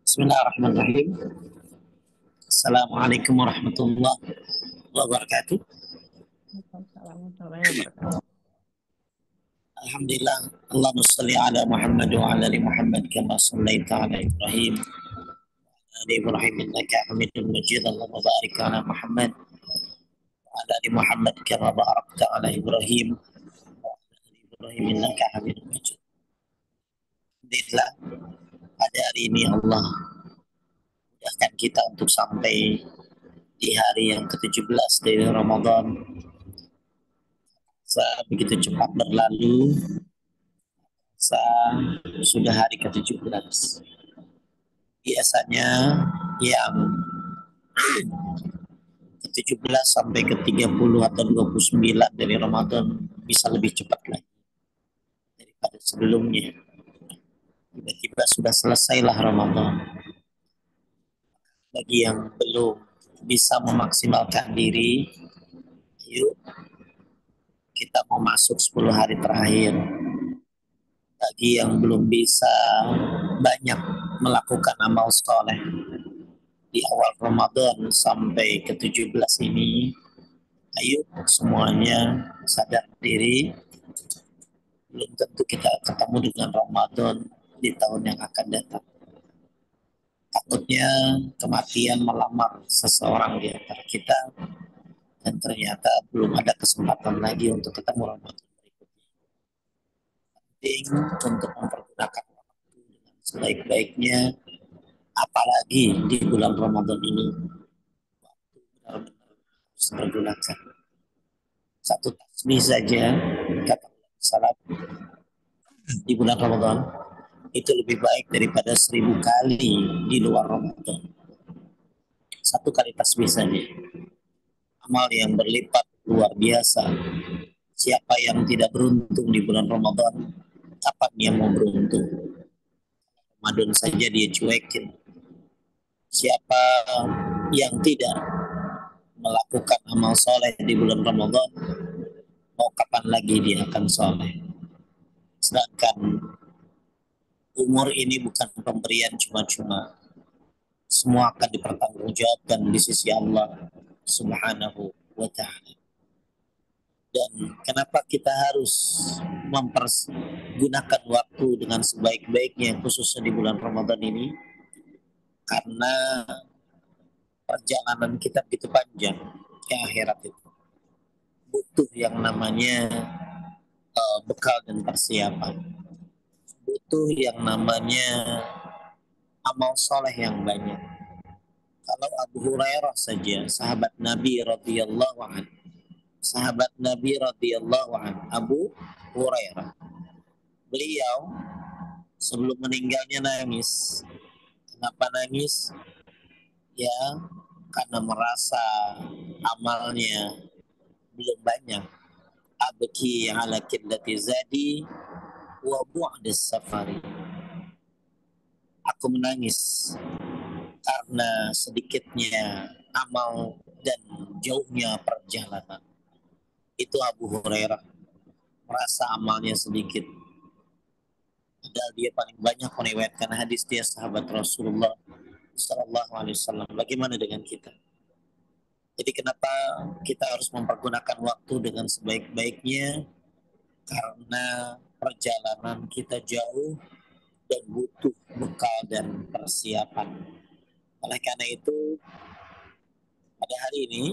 Bismillahirrahmanirrahim. Assalamualaikum warahmatullahi wabarakatuh. Alhamdulillah. Allahumma salli ala Muhammad wa ala ali Muhammad kama sallaita ala Ibrahim wa ala Ibrahim innaka Hamidum Majid. Allahumma barik ala Muhammad wa ala ali Muhammad kama barakta ala Ibrahim wa ala ali Ibrahim innaka Hamidum Majid. Alhamdulillah, pada hari ini Allah mudahkan kita untuk sampai di hari yang ke-17 dari Ramadan. Begitu cepat berlalu, sudah hari ke-17. Biasanya yang ke-17 sampai ke-30 atau 29 dari Ramadan bisa lebih cepat lagi daripada sebelumnya. Tiba-tiba sudah selesailah Ramadan. Bagi yang belum bisa memaksimalkan diri, yuk kita mau masuk 10 hari terakhir. Bagi yang belum bisa banyak melakukan amal soleh di awal Ramadan sampai ke-17 ini, ayo semuanya sadar diri. Belum tentu kita ketemu dengan Ramadan di tahun yang akan datang. Takutnya kematian melamar seseorang di antara kita dan ternyata belum ada kesempatan lagi untuk ketemu Ramadan berikutnya. Penting untuk mempergunakan waktu dengan sebaik-baiknya, apalagi di bulan Ramadan ini. Waktu benar-benar harus dipergunakan. Satu tasbih saja, kata salat di bulan Ramadan, itu lebih baik daripada 1000 kali di luar Ramadan. Satu kali tasbih saja, amal yang berlipat luar biasa. Siapa yang tidak beruntung di bulan Ramadan, kapan dia mau beruntung? Ramadan saja dia cuekin. Siapa yang tidak melakukan amal soleh di bulan Ramadan, mau kapan lagi dia akan soleh? Sedangkan umur ini bukan pemberian cuma-cuma. Semua akan dipertanggungjawabkan di sisi Allah Subhanahu wa ta'ala. Dan kenapa kita harus mempergunakan waktu dengan sebaik-baiknya, khususnya di bulan Ramadan ini? Karena perjalanan kita begitu panjang ke akhirat itu. Butuh yang namanya bekal dan persiapan. Butuh yang namanya amal soleh yang banyak. Kalau Abu Hurairah saja, sahabat Nabi radhiyallahu anhu, Abu Hurairah, beliau sebelum meninggalnya nangis. Kenapa nangis? Ya, karena merasa amalnya belum banyak. Abki ala qillati zadi wa bu'dis safari. Aku menangis karena sedikitnya amal dan jauhnya perjalanan. Itu Abu Hurairah merasa amalnya sedikit. Padahal dia paling banyak meriwayatkan hadis, dia sahabat Rasulullah Sallallahu Alaihi Wasallam. Bagaimana dengan kita? Jadi kenapa kita harus mempergunakan waktu dengan sebaik-baiknya? Karena perjalanan kita jauh dan butuh bekal dan persiapan. Oleh karena itu, pada hari ini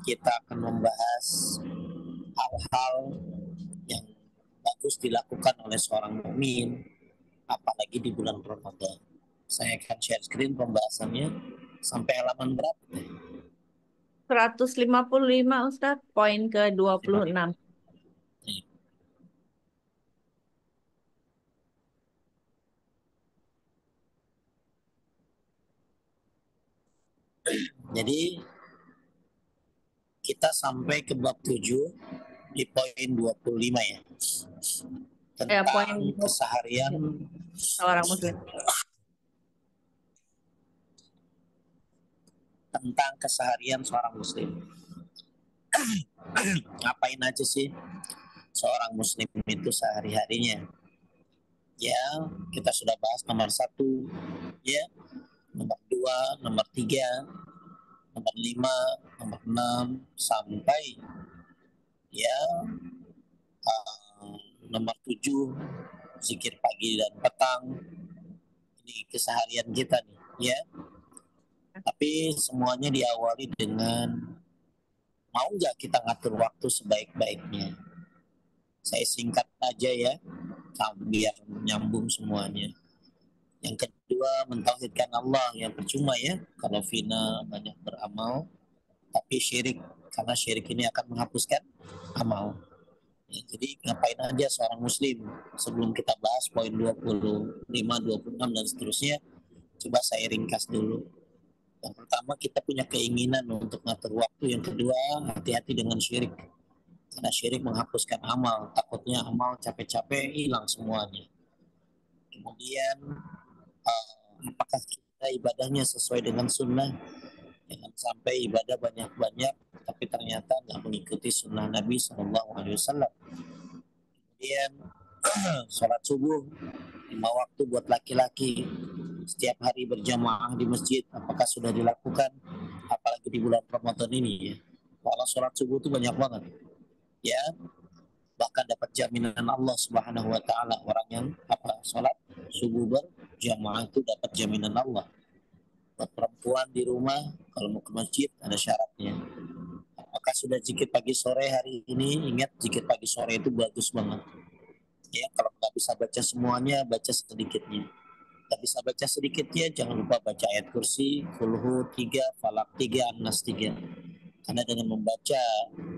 kita akan membahas hal-hal yang bagus dilakukan oleh seorang mukmin, apalagi di bulan Ramadan. Saya akan share screen pembahasannya sampai halaman berapa? 155 Ustadz, poin ke-26. Jadi kita sampai ke bab 7 di poin 25 ya. Tentang poin keseharian seorang muslim. Tentang keseharian seorang muslim. Ngapain aja sih seorang muslim itu sehari-harinya? Ya, kita sudah bahas nomor 1, ya, nomor 2, nomor 3, nomor 5, nomor 6 sampai ya nomor 7, zikir pagi dan petang. Ini keseharian kita nih, ya. Tapi semuanya diawali dengan mau nggak kita ngatur waktu sebaik-baiknya. Saya singkat aja ya, biar nyambung semuanya. Yang kedua, mentauhidkan Allah, yang percuma ya kalau Vina banyak beramal tapi syirik, karena syirik ini akan menghapuskan amal. Ya, jadi ngapain aja seorang muslim, sebelum kita bahas poin 25, 26 dan seterusnya, coba saya ringkas dulu. Yang pertama, kita punya keinginan untuk ngatur waktu. Yang kedua, hati-hati dengan syirik, karena syirik menghapuskan amal. Takutnya amal capek-capek hilang semuanya. Kemudian apakah kita ibadahnya sesuai dengan sunnah? Jangan sampai ibadah banyak-banyak tapi ternyata nggak mengikuti sunnah Nabi SAW. Kemudian sholat subuh 5 waktu buat laki-laki setiap hari berjamaah di masjid, apakah sudah dilakukan? Apalagi di bulan Ramadan ini ya. Kalau sholat subuh itu banyak banget ya, bahkan dapat jaminan Allah Subhanahu wa taala. Orang yang sholat subuh berjamaah itu dapat jaminan Allah. Buat perempuan di rumah kalau mau ke masjid ada syaratnya. Apakah sudah zikir pagi sore hari ini? Ingat, zikir pagi sore itu bagus banget ya. Kalau nggak bisa baca semuanya, baca sedikitnya. Nggak bisa baca sedikitnya, jangan lupa baca ayat kursi, kulhu 3, falak 3, annas 3. Karena dengan membaca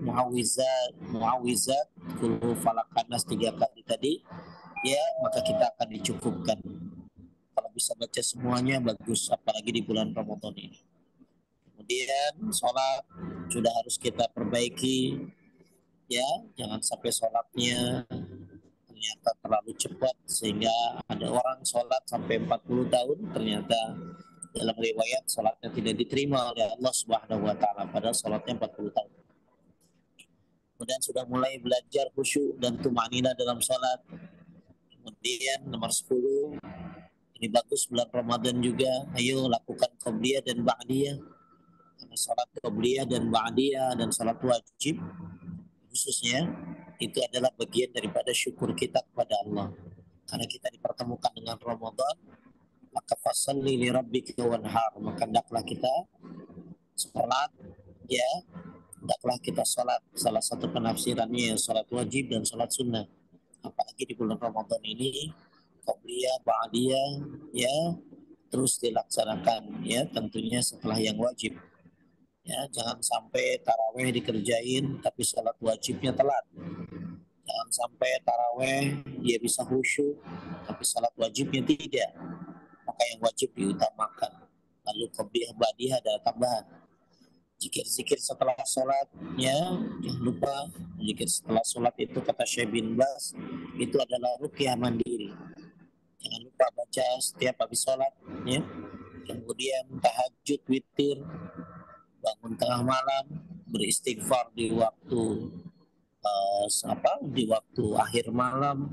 muawizat, kulhu, falak, annas 3 kali tadi, ya maka kita akan dicukupkan. Kalau bisa baca semuanya bagus, apalagi di bulan Ramadan ini. Kemudian sholat sudah harus kita perbaiki, ya, jangan sampai sholatnya ternyata terlalu cepat sehingga ada orang sholat sampai 40 tahun ternyata dalam riwayat sholatnya tidak diterima oleh Allah Subhanahu wa taala padahal sholatnya 40 tahun. Kemudian sudah mulai belajar khusyuk dan tumanina dalam sholat. Kemudian nomor 10, ini bagus bulan Ramadan juga, ayo lakukan qabliyah dan ba'diyah. Karena sholat qabliyah dan ba'diyah dan sholat wajib khususnya itu adalah bagian daripada syukur kita kepada Allah. Karena kita dipertemukan dengan Ramadan, maka fasalli li rabbika wanhar, maka hendaklah kita sholat, ya, hendaklah kita sholat. Salah satu penafsirannya sholat wajib dan sholat sunnah. Apalagi di bulan Ramadan ini, qabliyah, ba'diyah, ya, terus dilaksanakan, ya, tentunya setelah yang wajib. Ya, jangan sampai taraweh dikerjain tapi sholat wajibnya telat. Jangan sampai taraweh dia bisa khusyuk tapi sholat wajibnya tidak. Maka yang wajib diutamakan. Lalu qabliyah ba'diyah ada tambahan. Zikir-zikir setelah sholatnya jangan lupa. Zikir setelah sholat itu kata Syekh bin Bas itu adalah ruqyah mandiri. Jangan lupa baca setiap habis sholat, ya. Kemudian tahajud, witir, bangun tengah malam, beristighfar di waktu di waktu akhir malam,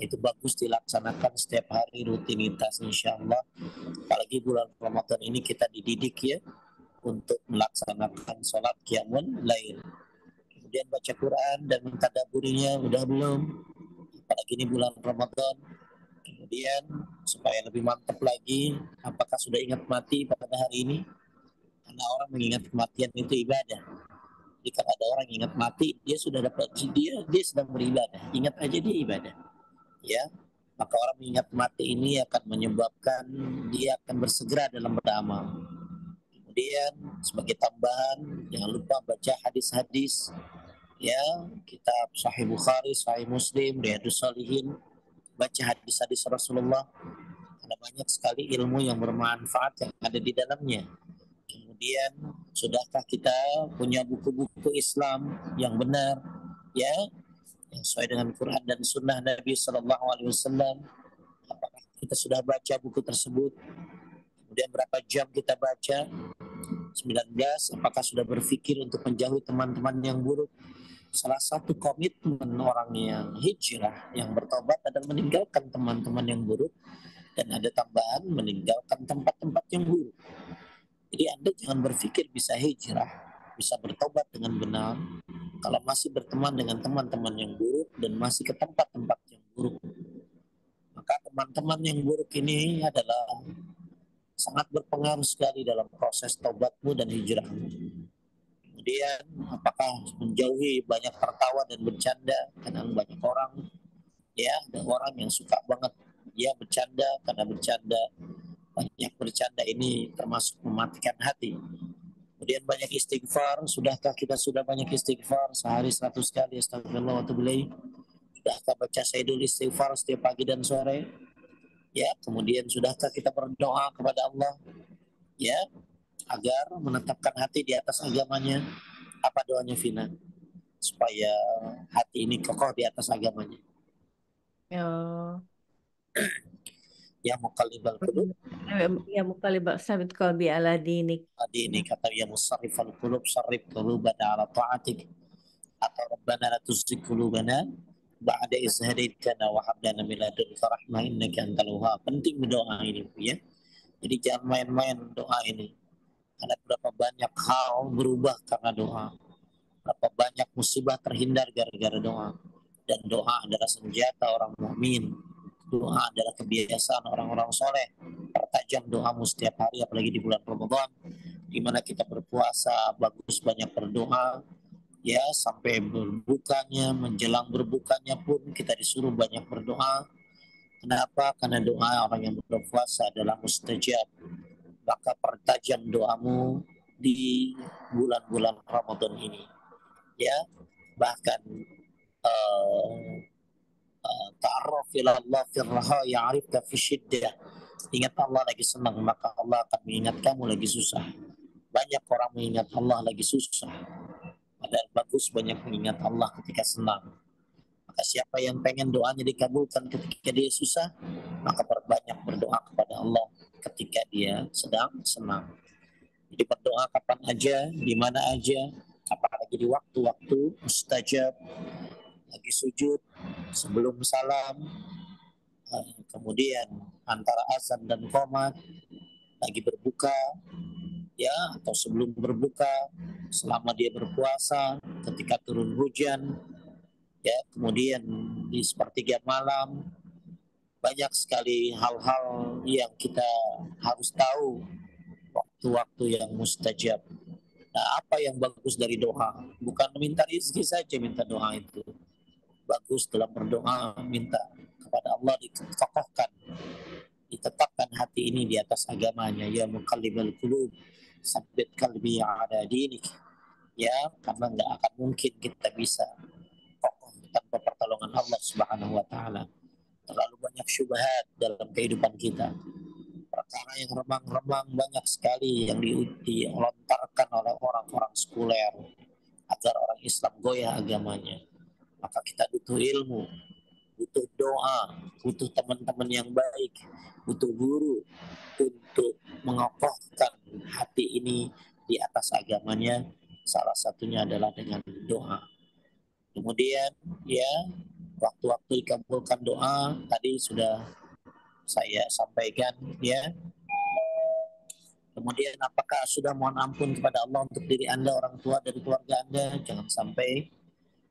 itu bagus dilaksanakan setiap hari, rutinitas insya Allah. Apalagi bulan Ramadan ini kita dididik ya untuk melaksanakan sholat qiyamul lail. Kemudian baca Quran dan mentadabburinya udah belum? Apalagi ini bulan Ramadan. Kemudian supaya lebih mantap lagi, apakah sudah ingat mati pada hari ini? Karena orang mengingat kematian itu ibadah. Jika ada orang ingat mati, dia sudah dapat, dia sedang beribadah. Ingat aja dia ibadah. Ya, maka orang mengingat mati ini akan menyebabkan dia akan bersegera dalam beramal. Kemudian sebagai tambahan, jangan lupa baca hadis-hadis, ya, kitab Sahih Bukhari, Sahih Muslim, Riyadhus Shalihin, baca hadis-hadis Rasulullah, karena banyak sekali ilmu yang bermanfaat yang ada di dalamnya. Kemudian sudahkah kita punya buku-buku Islam yang benar, ya, yang sesuai dengan Quran dan Sunnah Nabi Sallallahu Alaihi Wasallam? Apakah kita sudah baca buku tersebut? Kemudian berapa jam kita baca? 19. Apakah sudah berpikir untuk menjauhi teman-teman yang buruk? Salah satu komitmen orang yang hijrah, yang bertobat adalah meninggalkan teman-teman yang buruk, dan ada tambahan meninggalkan tempat-tempat yang buruk. Jadi Anda jangan berpikir bisa hijrah, bisa bertobat dengan benar kalau masih berteman dengan teman-teman yang buruk dan masih ke tempat-tempat yang buruk. Maka teman-teman yang buruk ini adalah sangat berpengaruh sekali dalam proses tobatmu dan hijrahmu. Kemudian apakah menjauhi banyak tertawa dan bercanda, karena banyak orang, ya ada orang yang suka banget dia bercanda, karena bercanda, banyak bercanda ini termasuk mematikan hati. Kemudian banyak istighfar. Sudahkah kita sudah banyak istighfar sehari 100 kali? Astagfirullah wa atubu ilaih. Sudahkah baca Sayyidul Istighfar setiap pagi dan sore? Ya, kemudian sudahkah kita berdoa kepada Allah, ya, agar menetapkan hati di atas agamanya? Apa doanya, Vina, supaya hati ini kokoh di atas agamanya? Oh. Ya muqallibal qulub, Ya muqallibal sabit qalbi ala dinik. tadi ini kata ya musarrifal qulub sarrif qulubana ala ta'atik, atau rabbana la tuzigh qulubana ba'da idh hadaitana wa hab lana min ladunka rahmah innaka antal wahhab. Penting doa ini, ya. Jadi jangan main-main doa ini. Karena berapa banyak hal berubah karena doa. Berapa banyak musibah terhindar gara-gara doa. Dan doa adalah senjata orang mukmin. Doa adalah kebiasaan orang-orang soleh. Pertajam doamu setiap hari, apalagi di bulan Ramadan, di mana kita berpuasa, bagus banyak berdoa. Ya, sampai berbukanya, menjelang berbukanya pun kita disuruh banyak berdoa. Kenapa? Karena doa orang yang berpuasa adalah mustajab. Maka pertajam doamu di bulan-bulan Ramadan ini. Ya, bahkan ta'arraf ila Allah fi raha ya'rifka fi syiddah. Ingat Allah lagi senang, maka Allah akan mengingat kamu lagi susah. Banyak orang mengingat Allah lagi susah. Padahal bagus banyak mengingat Allah ketika senang. Maka siapa yang pengen doanya dikabulkan ketika dia susah, maka perbanyak berdoa kepada Allah ketika dia sedang senang. Jadi berdoa kapan aja, di mana aja, apalagi di waktu-waktu mustajab, lagi sujud, sebelum salam, kemudian antara azan dan qomat, lagi berbuka, ya, atau sebelum berbuka, selama dia berpuasa, ketika turun hujan, ya, kemudian di sepertiga malam. Banyak sekali hal-hal yang kita harus tahu waktu-waktu yang mustajab. Nah, apa yang bagus dari doa? Bukan minta rezeki saja minta doa itu. Bagus dalam berdoa minta kepada Allah dikokohkan, ditetapkan hati ini di atas agamanya. Ya muqallibal qulub, sabbit qalbi ala dinik. Ya, karena nggak akan mungkin kita bisa kokoh tanpa pertolongan Allah Subhanahu wa taala. Terlalu banyak syubhat dalam kehidupan kita. Perkara yang remang-remang banyak sekali yang dilontarkan oleh orang-orang sekuler agar orang Islam goyah agamanya. Maka kita butuh ilmu, butuh doa, butuh teman-teman yang baik, butuh guru untuk mengokohkan hati ini di atas agamanya. Salah satunya adalah dengan doa. Kemudian, ya, waktu-waktu dikabulkan doa tadi sudah saya sampaikan, ya. Kemudian apakah sudah mohon ampun kepada Allah untuk diri Anda, orang tua, dan keluarga Anda? Jangan sampai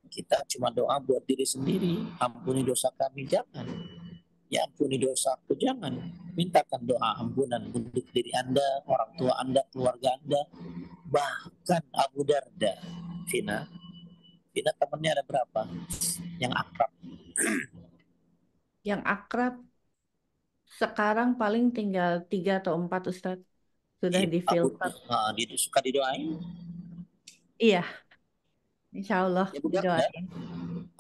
kita cuma doa buat diri sendiri. Ampuni dosa kami, jangan. Ya ampuni dosa aku, jangan. Mintakan doa ampunan untuk diri Anda, orang tua Anda, keluarga Anda. Bahkan Abu Darda, Vina temannya ada berapa yang akrab? Yang akrab sekarang paling tinggal 3 atau 4 Ustadz. Sudah difilter. Dia suka didoain. Iya, insya Allah Abu Darda, didoain.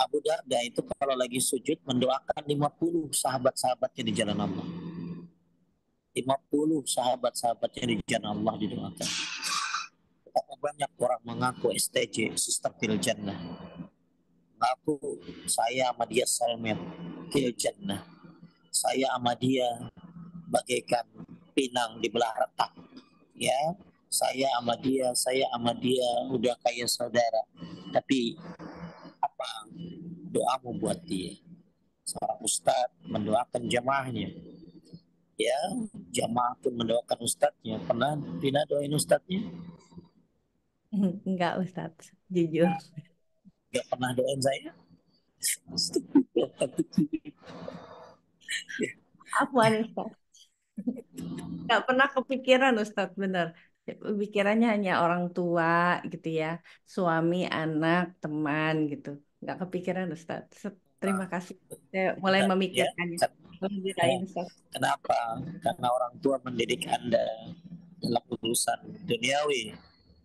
Abu Darda itu kalau lagi sujud mendoakan 50 sahabat-sahabatnya di jalan Allah. 50 sahabat-sahabatnya di jalan Allah didoakan. Betapa banyak orang mengaku STJ, Sister Fil Jannah. Mengaku saya sama dia soulmate, Fil Jannah. Saya sama dia bagaikan pinang di belah retak. Ya, saya sama dia udah kayak saudara. Tapi Kenapa? Doamu buat dia. Seorang ustadz mendoakan jamaahnya. Ya, jamaah pun mendoakan ustadznya. Pernah Vina doain ustadznya? Enggak Ustadz, jujur. Gak pernah doain saya? Afwan Ustadz. Nggak pernah kepikiran Ustadz, bener. Pikirannya hanya orang tua gitu ya. Suami, anak, teman gitu. Nggak kepikiran Ustadz. Terima kasih. Saya mulai Ya, memikirkannya. ya. Alhamdulillah Ustadz. Kenapa? Karena orang tua mendidik Anda dalam urusan duniawi,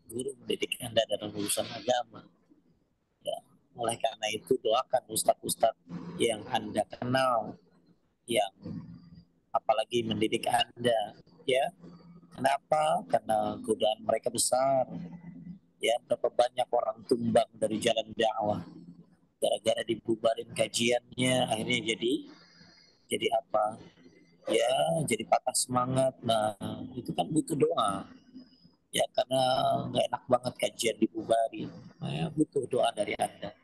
guru mendidik Anda dalam urusan agama. Ya, oleh karena itu doakan ustadz-ustadz yang Anda kenal, yang apalagi mendidik Anda. Ya, kenapa? Karena godaan mereka besar. Ya, berapa banyak orang tumbang dari jalan dakwah gara-gara dibubarin kajiannya, akhirnya jadi apa? Ya, jadi patah semangat. Nah, itu kan butuh doa. Ya, karena nggak enak banget kajian dibubari. Nah, ya, butuh doa dari Anda.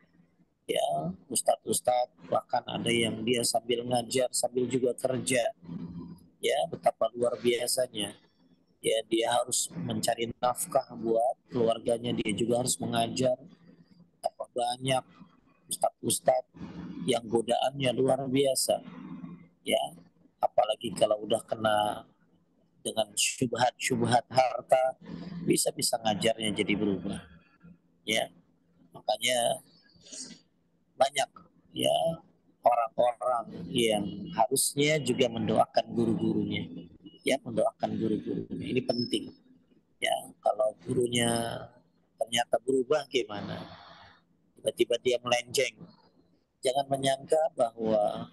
Ya, ustadz-ustadz bahkan ada yang dia sambil ngajar sambil juga kerja. Ya, betapa luar biasanya. Ya, dia harus mencari nafkah buat keluarganya, dia juga harus mengajar. Betapa banyak ustadz-ustadz yang godaannya luar biasa. Ya, apalagi kalau udah kena dengan syubhat-syubhat harta, bisa-bisa ngajarnya jadi berubah. Ya, makanya banyak ya orang-orang yang harusnya juga mendoakan guru-gurunya. Ya, mendoakan guru-gurunya. Ini penting. Ya, kalau gurunya ternyata berubah gimana? Tiba-tiba dia melenceng. Jangan menyangka bahwa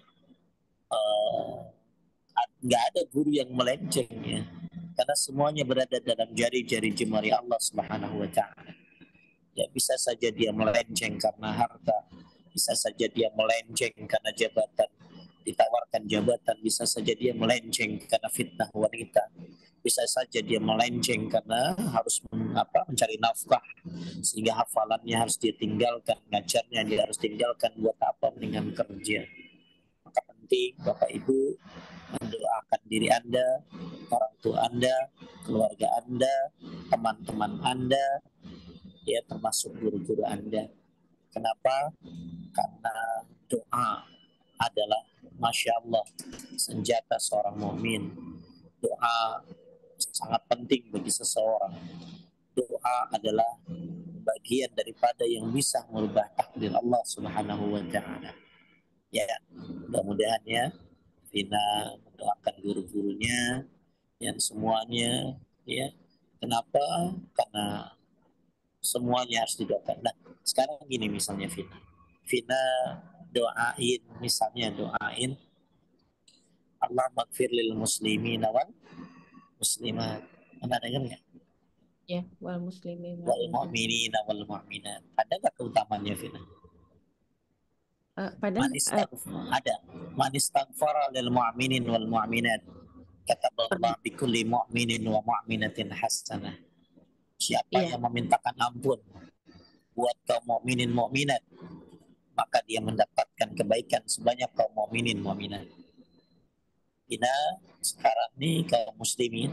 uh, nggak ada guru yang melenceng ya. Karena semuanya berada dalam jari-jari jemari Allah Subhanahu wa taala. Ya, bisa saja dia melenceng karena harta, bisa saja dia melenceng karena jabatan, ditawarkan jabatan, bisa saja dia melenceng karena fitnah wanita, bisa saja dia melenceng karena harus mencari nafkah sehingga hafalannya harus dia tinggalkan, ngajarnya dia harus tinggalkan, buat apa mendingan kerja. Maka penting Bapak Ibu mendoakan diri Anda, orang tua Anda, keluarga Anda, teman-teman Anda, ya termasuk guru-guru Anda. Kenapa? Karena doa adalah Masya Allah senjata seorang mukmin. Doa sangat penting bagi seseorang. Doa adalah bagian daripada yang bisa merubah takdir Allah Subhanahu wa taala. Ya, mudah-mudahan ya Vina mendoakan guru-gurunya yang semuanya ya. Kenapa? Karena semuanya harus didoakan. Nah, sekarang gini misalnya Vina doain, misalnya doain Allah magfir lil muslimin wal muslimat. Anda dengar nggak? Ya, wal muslimin wal Wal muslimat. mu'minin wal mu'minat. Ada nggak keutamaannya Vina? Padahal Man istaghfar, ada. Man istaghfara lil mu'minin wal mu'minat. Kataballah bi kulli mu'minin wa mu'minatin hasanah. Siapa iya, yang memintakan ampun buat kaum mukminin mukminat, maka dia mendapatkan kebaikan sebanyak kaum mukminin mukminat. Kita sekarang nih kaum muslimin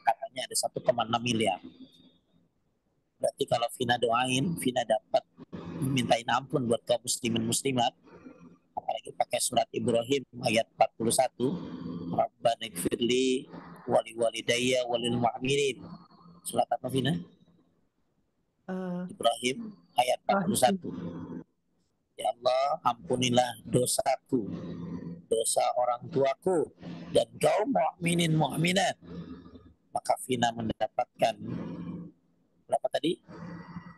katanya ada 1,6 miliar. Berarti kalau Vina doain, Vina dapat mintain ampun buat kaum muslimin muslimat. Apalagi pakai surat Ibrahim ayat 41. Rabbana ighfirli wali walidayya walil mu'minin. Surat apa Vina? uh, Ibrahim ayat Wahyu. 41. Ya Allah, ampunilah dosaku, dosa orang tuaku, dan kaum mukminin mukminat. Maka Vina mendapatkan berapa tadi?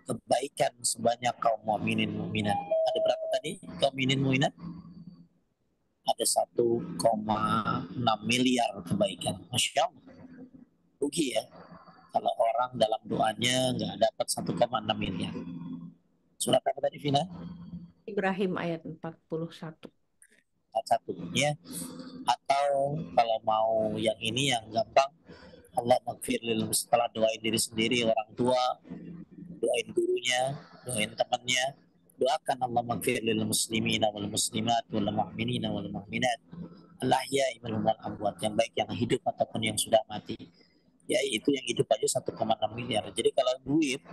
Kebaikan sebanyak kaum mukminin mukminat. Ada berapa tadi kaum mukminin mukminat? Ada 1,6 miliar kebaikan. Masya Allah. Rugi ya kalau orang dalam doanya nggak dapat 1,6 miliar. Surat apa tadi Vina? Ibrahim ayat 41. Satu ya. Atau kalau mau yang ini yang gampang, Allah magfirlil, setelah doain diri sendiri, orang tua, doain gurunya, doain temannya, Doakan Allah maghfir lil muslimina wal muslimat wal mu'minina wal mu'minat al-ahya'i minhum wal amwat, yang baik yang hidup ataupun yang sudah mati. Ya itu yang hidup aja 1,6 miliar. Jadi kalau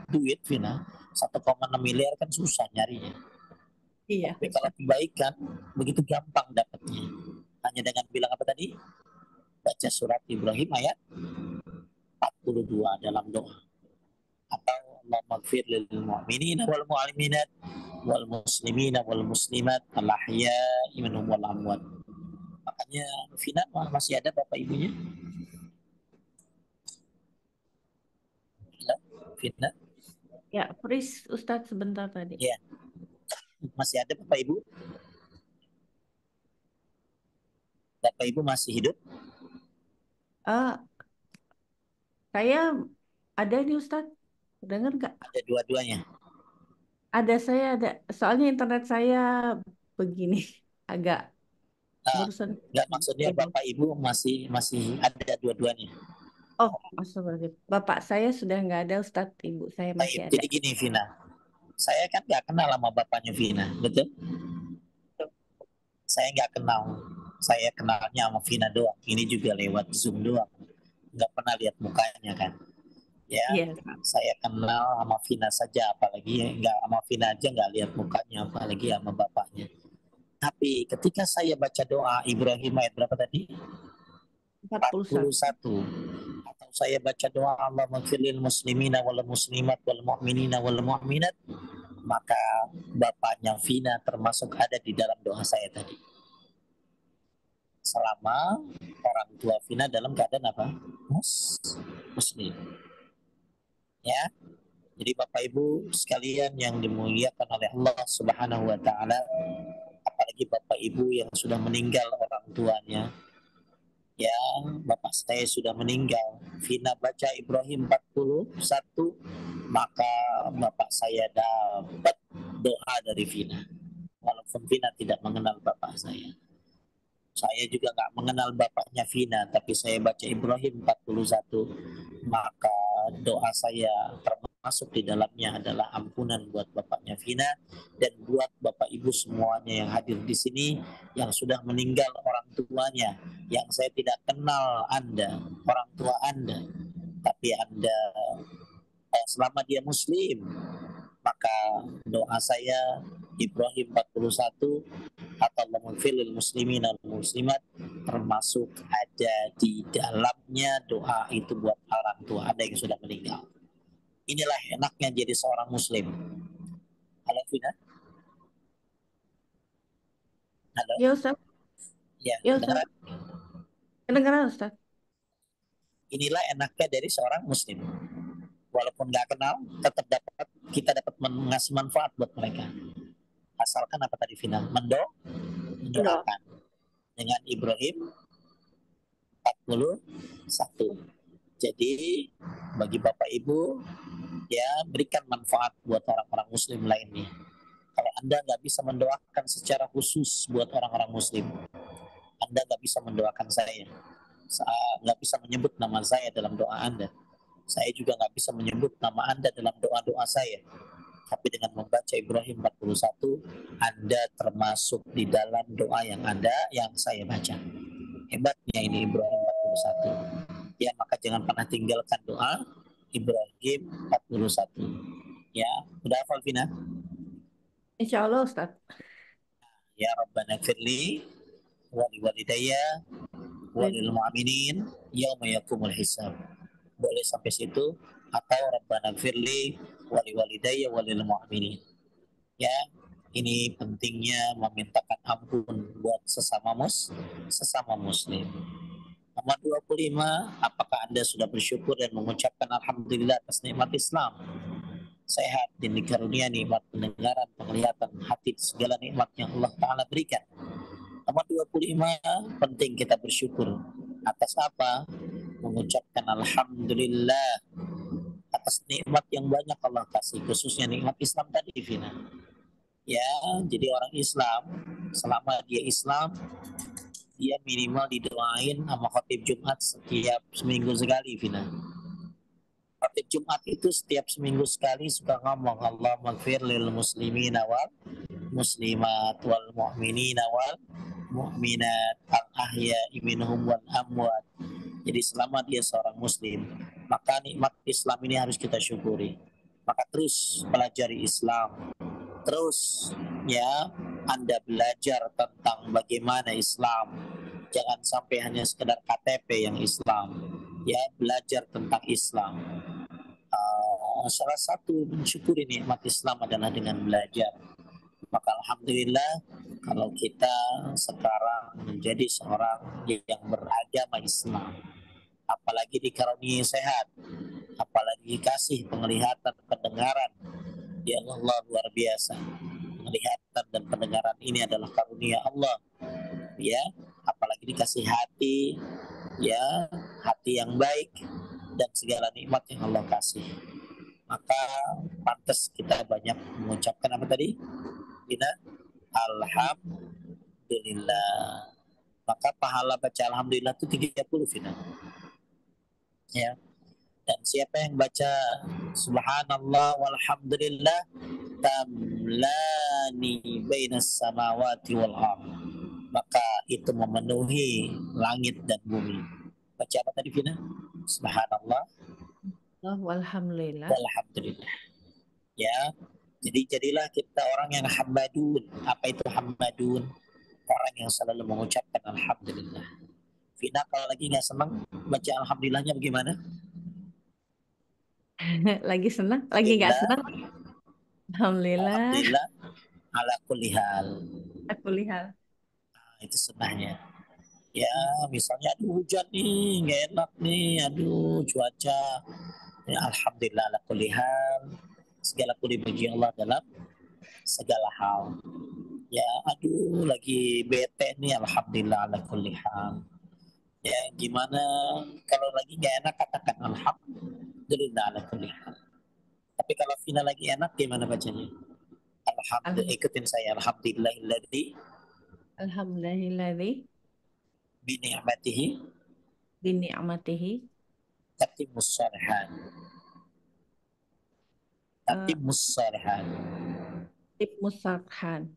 duit Vina 1,6 miliar kan susah nyarinya. Iya, Tapi kalau Ustaz. kebaikan begitu gampang dapatnya. Hanya dengan bilang apa tadi? Baca surat Ibrahim ayat 42 dalam doa. Atau Allahumma gfir lil mu'minina wal mu'minat wal muslimina wal muslimat al ahya'i minhum wal amwat. Makanya Vina masih ada bapak ibunya? Vina? Ya, freeze Ustadz sebentar tadi. Ya, masih ada bapak ibu? Bapak ibu masih hidup? Ah, saya ada nih Ustadz. Dengar nggak? Ada dua-duanya. Ada saya ada. Soalnya internet saya begini, agak Nah, barusan. nggak maksudnya bapak ibu masih masih ada dua-duanya. Oh, astagfirullahaladzim. Bapak saya sudah nggak ada, Ustadz. Ibu saya masih Baik, ada. jadi gini Vina, saya kan nggak kenal sama bapaknya Vina, betul? Saya nggak kenal, saya kenalnya sama Vina doang. Ini juga lewat Zoom doang, nggak pernah lihat mukanya kan. Ya, Iya, Ustadz. saya kenal sama Vina saja, apalagi nggak sama Vina aja nggak lihat mukanya, apalagi sama bapaknya. Tapi ketika saya baca doa Ibrahim ayat berapa tadi? 41. 41. Atau saya baca doa Allah maghfirlil muslimina wal muslimat wal mu'minina wal mu'minat, maka bapaknya Vina termasuk ada di dalam doa saya tadi. Selama orang tua Vina dalam keadaan apa? Muslim. Ya. Jadi Bapak Ibu sekalian yang dimuliakan oleh Allah Subhanahu wa taala, apalagi Bapak Ibu yang sudah meninggal orang tuanya, yang bapak saya sudah meninggal, Vina baca Ibrahim 41, maka bapak saya dapat doa dari Vina. Walaupun Vina tidak mengenal bapak saya. Saya juga nggak mengenal bapaknya Vina, tapi saya baca Ibrahim 41, maka doa saya termasuk di dalamnya adalah ampunan buat bapaknya Vina dan buat bapak ibu semuanya yang hadir di sini yang sudah meninggal orang tuanya, yang saya tidak kenal Anda, orang tua Anda, tapi Anda selama dia Muslim, maka doa saya Ibrahim 41 atau Allahumma muslimin dan muslimat termasuk ada di dalamnya doa itu buat orang tua Anda yang sudah meninggal. Inilah enaknya jadi seorang muslim. Halo Vina? Halo? Ya, Ustadz. Ya, Ya, kedengaran? Ustadz. Kedengaran, Ustadz. Inilah enaknya dari seorang muslim. Walaupun nggak kenal, tetap dapat kita dapat mengasih manfaat buat mereka. Asalkan apa tadi Vina? Udah. Mendoakan dengan Ibrahim 41. Jadi bagi Bapak Ibu ya berikan manfaat buat orang-orang muslim lainnya. Kalau Anda nggak bisa mendoakan secara khusus buat orang-orang muslim, Anda nggak bisa mendoakan saya. Nggak bisa menyebut nama saya dalam doa Anda. Saya juga nggak bisa menyebut nama Anda dalam doa-doa saya. Tapi dengan membaca Ibrahim 41, Anda termasuk di dalam doa yang saya baca. Hebatnya ini Ibrahim 41. Ya, maka jangan pernah tinggalkan doa Ibrahim 41. Ya, udah hafal Vina? Insya Allah, Ustadz. Ya Rabbana firli wali walidayya walil mu'minin yauma yakumul hisab. Boleh sampai situ atau Rabbana firli wali walidayya walil mu'minin. Ya, ini pentingnya memintakan ampun buat sesama muslim. Nomor 25, apakah Anda sudah bersyukur dan mengucapkan alhamdulillah atas nikmat Islam? Sehat dan dikarunia nikmat pendengaran, penglihatan, hati, segala nikmat yang Allah Ta'ala berikan. Nomor 25, penting kita bersyukur. Atas apa? Mengucapkan alhamdulillah atas nikmat yang banyak Allah kasih, khususnya nikmat Islam tadi, Vina. Ya, jadi orang Islam, selama dia Islam, dia minimal didoain sama khotib Jumat setiap seminggu sekali, Vina. Khatib Jumat itu setiap seminggu sekali suka ngomong Allah maghfir lil muslimina wal muslimat wal mu'minina wal mu'minat al ahya'i minhum wal amwat. Jadi selama dia seorang muslim, maka nikmat Islam ini harus kita syukuri. Maka terus pelajari Islam. Terus ya Anda belajar tentang bagaimana Islam. Jangan sampai hanya sekedar KTP yang Islam. Ya, belajar tentang Islam. Salah satu mensyukuri nikmat Islam adalah dengan belajar. Maka alhamdulillah kalau kita sekarang menjadi seorang yang beragama Islam, apalagi dikaruniai sehat, apalagi dikasih penglihatan, pendengaran, ya Allah luar biasa. Penglihatan dan pendengaran ini adalah karunia Allah, ya. Apalagi dikasih hati, ya, hati yang baik dan segala nikmat yang Allah kasih. Maka pantas kita banyak mengucapkan apa tadi? Bina alhamdulillah. Maka pahala baca alhamdulillah itu 30 Vina. Ya. Dan siapa yang baca subhanallah walhamdulillah tamlani bainas samawati wal ardh, maka itu memenuhi langit dan bumi. Baca apa tadi Vina? Subhanallah Walhamdulillah. walhamdulillah. Ya. Jadi jadilah kita orang yang hamdun. Apa itu hamdun? Orang yang selalu mengucapkan alhamdulillah. Vina kalau lagi nggak senang baca alhamdulillahnya bagaimana? Lagi senang, lagi nggak senang. Alhamdulillah. Alhamdulillah ala kulli hal. Aku lihat. Itu sunnahnya. Ya misalnya aduh hujan nih nggak enak nih, aduh cuaca. Ya, alhamdulillah ala kulli hal. Segala puji bagi Allah dalam segala hal. Ya aduh lagi bete nih, alhamdulillah ala kulli hal. Ya gimana kalau lagi nggak enak katakan alhamdulillah ala kulli hal. Tapi kalau Vina lagi enak gimana bacanya? Alhamdulillah, ikutin saya. Alhamdulillah bi ni'matihi bini'amatihi tatimmus shalihat. Tatimmus shalihat. musarhan.